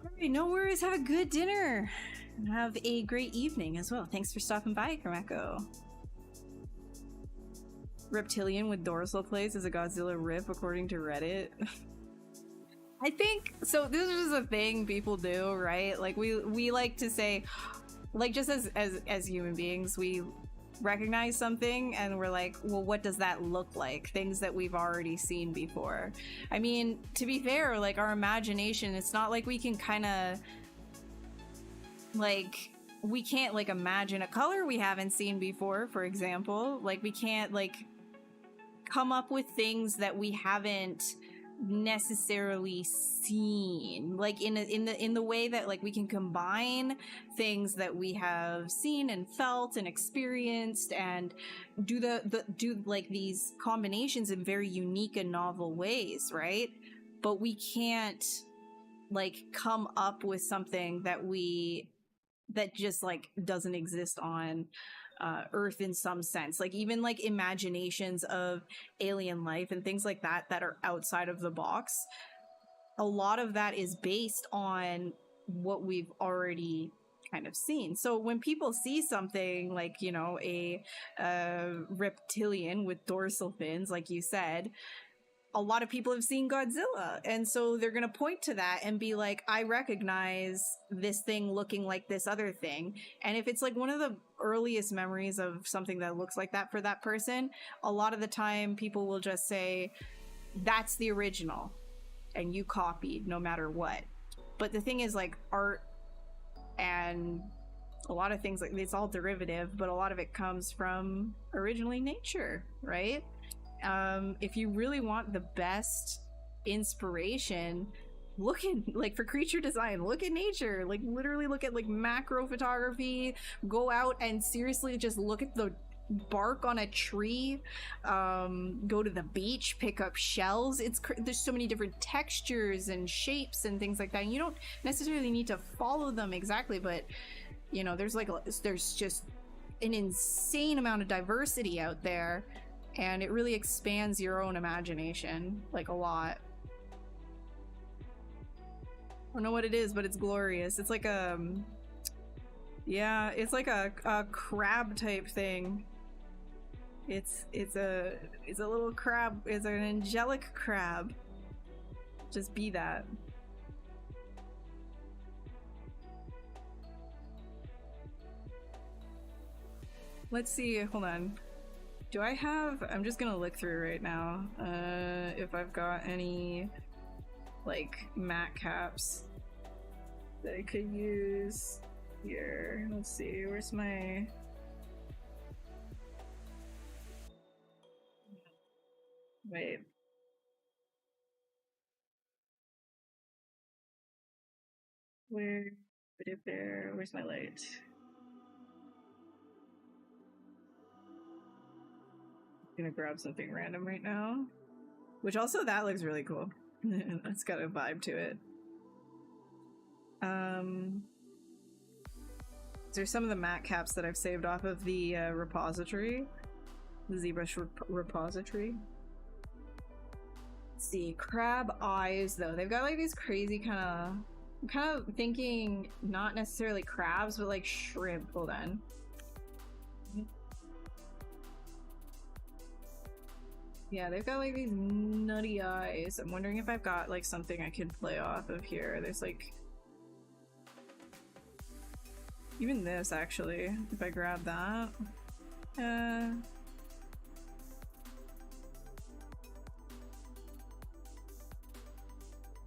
Alright, no worries. Have a good dinner. And have a great evening as well. Thanks for stopping by, Kamako. Reptilian with dorsal plates is a Godzilla rip, according to Reddit. I think so. This is a thing people do, right? Like we like to say, like, just as human beings, we recognize something and we're like, well, what does that look like? Things that we've already seen before. I mean, to be fair, like, our imagination, it's not like we can kind of like, we can't like imagine a color we haven't seen before, for example. Like, we can't like come up with things that we haven't necessarily seen, like in the way that like we can combine things that we have seen and felt and experienced and do like these combinations in very unique and novel ways, right? But we can't like come up with something that just like doesn't exist on Earth in some sense. Like even like imaginations of alien life and things like that that are outside of the box, a lot of that is based on what we've already kind of seen. So when people see something like, you know, a reptilian with dorsal fins, like you said, a lot of people have seen Godzilla, and so they're going to point to that and be like, I recognize this thing looking like this other thing. And if it's like one of the earliest memories of something that looks like that for that person, a lot of the time people will just say, that's the original and you copied no matter what. But the thing is, like, art and a lot of things, like, it's all derivative, but a lot of it comes from originally nature, right? If you really want the best inspiration, look in, like, for creature design, look at nature. Like, literally look at like macro photography, go out and seriously just look at the bark on a tree, go to the beach, pick up shells. There's so many different textures and shapes and things like that, and you don't necessarily need to follow them exactly, but you know, there's just an insane amount of diversity out there, and it really expands your own imagination, like, a lot. I don't know what it is, but it's glorious. It's like yeah, it's like a crab type thing. It's a little crab. It's an angelic crab. Just be that. Let's see, hold on. Do I have, I'm just gonna look through right now, if I've got any, like, matte caps that I could use here. Let's see, where's my... Wait. Where's my light? Gonna grab something random right now, which also that looks really cool. It's got a vibe to it. There's some of the matte caps that I've saved off of the repository, the ZBrush repository. Let's see, crab eyes though. They've got like these crazy I'm kind of thinking not necessarily crabs, but like shrimp. Hold on. Yeah, they've got like these nutty eyes. I'm wondering if I've got like something I could play off of here. There's like even this, actually, if I grab that.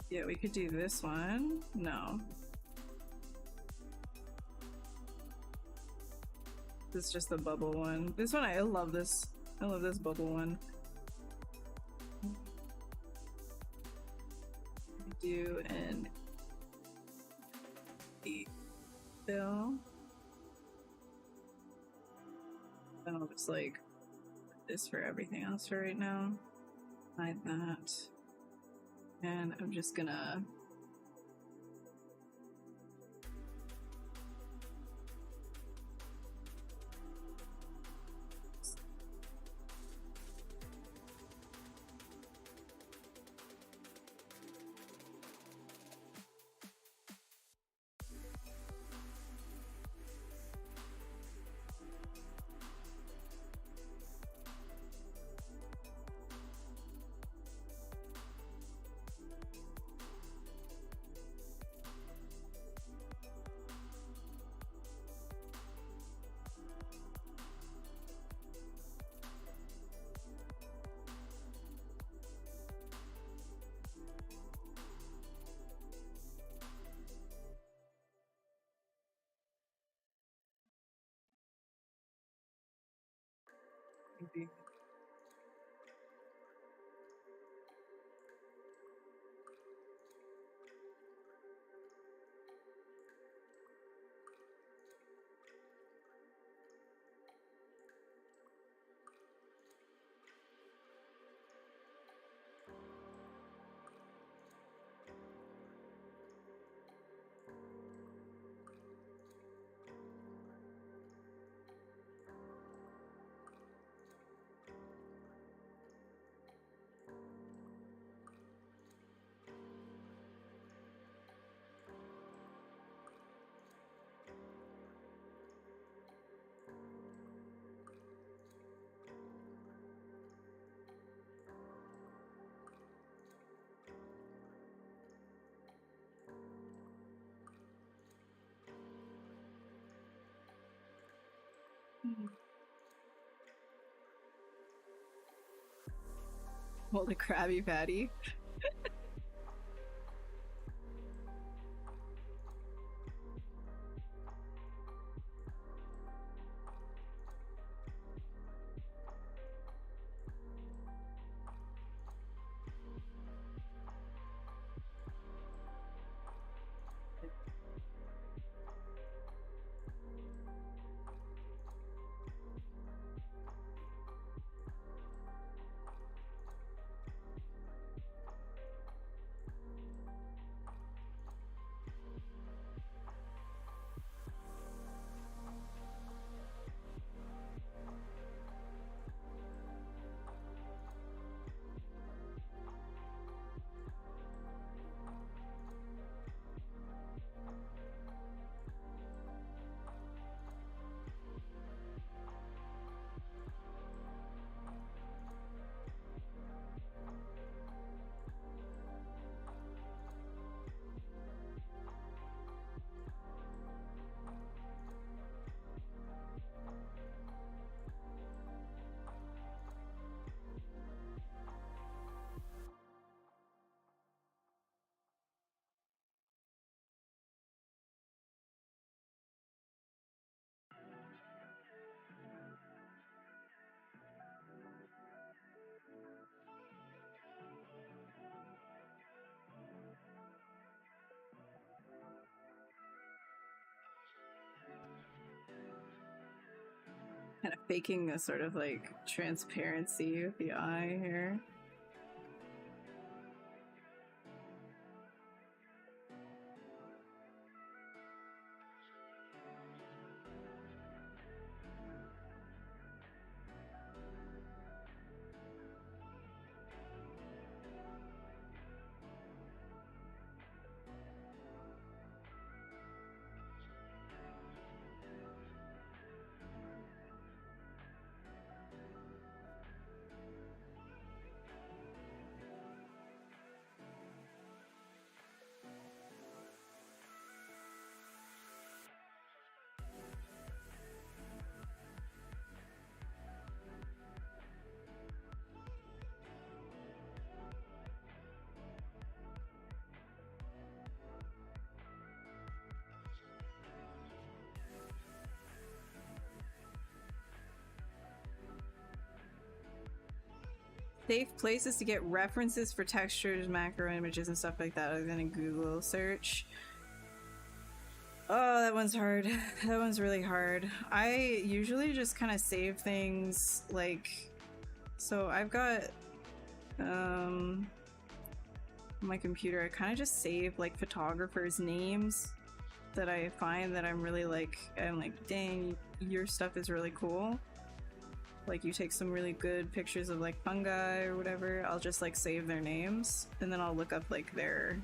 Yeah, we could do this one. No. This is just the bubble one. This one, I love this. I love this bubble one. Do an 8 fill. Then I'll just like this for everything else for right now. Hide that. And I'm just gonna maybe. Well, the Krabby Patty. Kind of faking a sort of like transparency with the eye here. Safe places to get references for textures, macro images, and stuff like that other than a Google search. Oh, that one's hard. That one's really hard. I usually just kind of save things like... So I've got... on my computer, I kind of just save like photographers' names that I find that I'm really like... I'm like, dang, your stuff is really cool. Like, you take some really good pictures of like fungi or whatever, I'll just like save their names and then I'll look up like their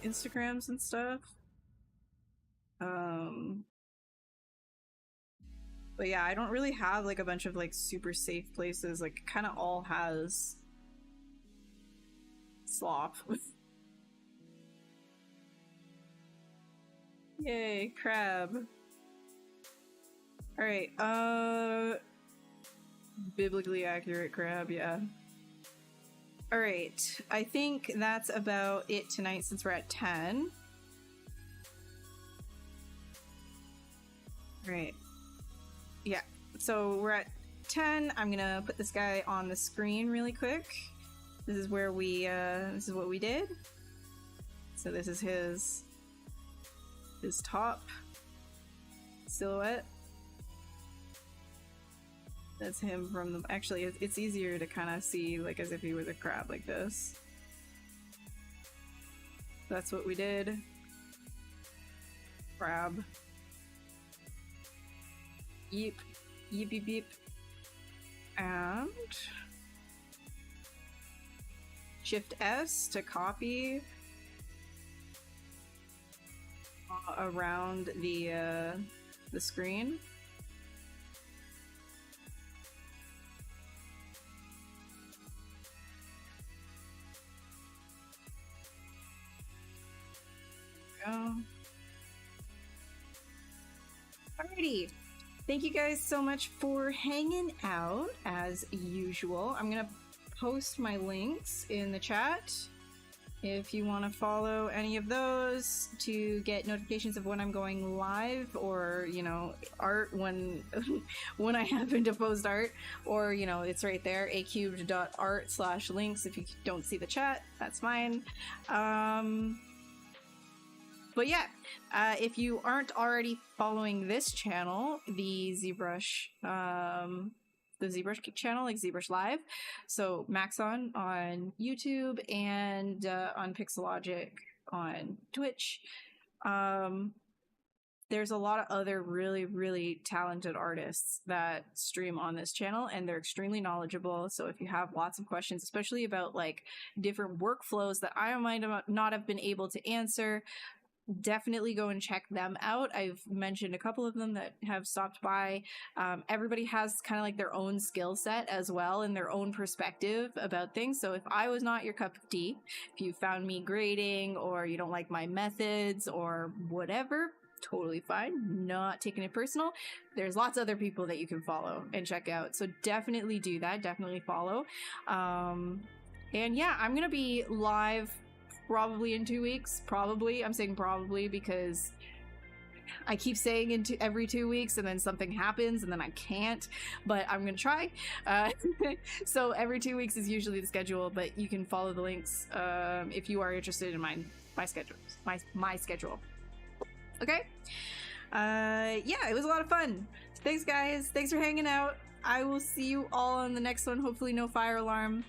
Instagrams and stuff. But yeah, I don't really have like a bunch of like super safe places. Like, kind of all has slop. Yay, crab. Alright, biblically accurate crab, yeah. Alright, I think that's about it tonight since we're at 10. Right. Yeah, so we're at 10. I'm gonna put this guy on the screen really quick. This is where we, this is what we did. So this is his top silhouette. That's him from the... Actually, it's easier to kind of see, like, as if he was a crab like this. That's what we did. Crab. Yeep. Yeep, yeep, yeep. And... Shift S to copy around the screen. Go. Alrighty. Thank you guys so much for hanging out as usual. I'm gonna post my links in the chat if you want to follow any of those to get notifications of when I'm going live, or, you know, art when when I happen to post art, or, you know, it's right there, acubed.art/links. If you don't see the chat, that's fine. But yeah, if you aren't already following this channel, the ZBrush channel, like ZBrush Live, so Maxon on YouTube and on Pixelogic on Twitch. There's a lot of other really, really talented artists that stream on this channel, and they're extremely knowledgeable. So if you have lots of questions, especially about like different workflows that I might not have been able to answer, definitely go and check them out. I've mentioned a couple of them that have stopped by. Everybody has kind of like their own skill set as well and their own perspective about things. So if I was not your cup of tea, if you found me grading or you don't like my methods or whatever, totally fine. Not taking it personal. There's lots of other people that you can follow and check out. So definitely do that. Definitely follow. And yeah, I'm going to be live probably in 2 weeks. Probably. I'm saying probably because I keep saying every 2 weeks and then something happens and then I can't, but I'm gonna try. So every 2 weeks is usually the schedule, but you can follow the links if you are interested in my schedule. My schedule. Okay. Yeah, it was a lot of fun. Thanks guys. Thanks for hanging out. I will see you all on the next one. Hopefully no fire alarm.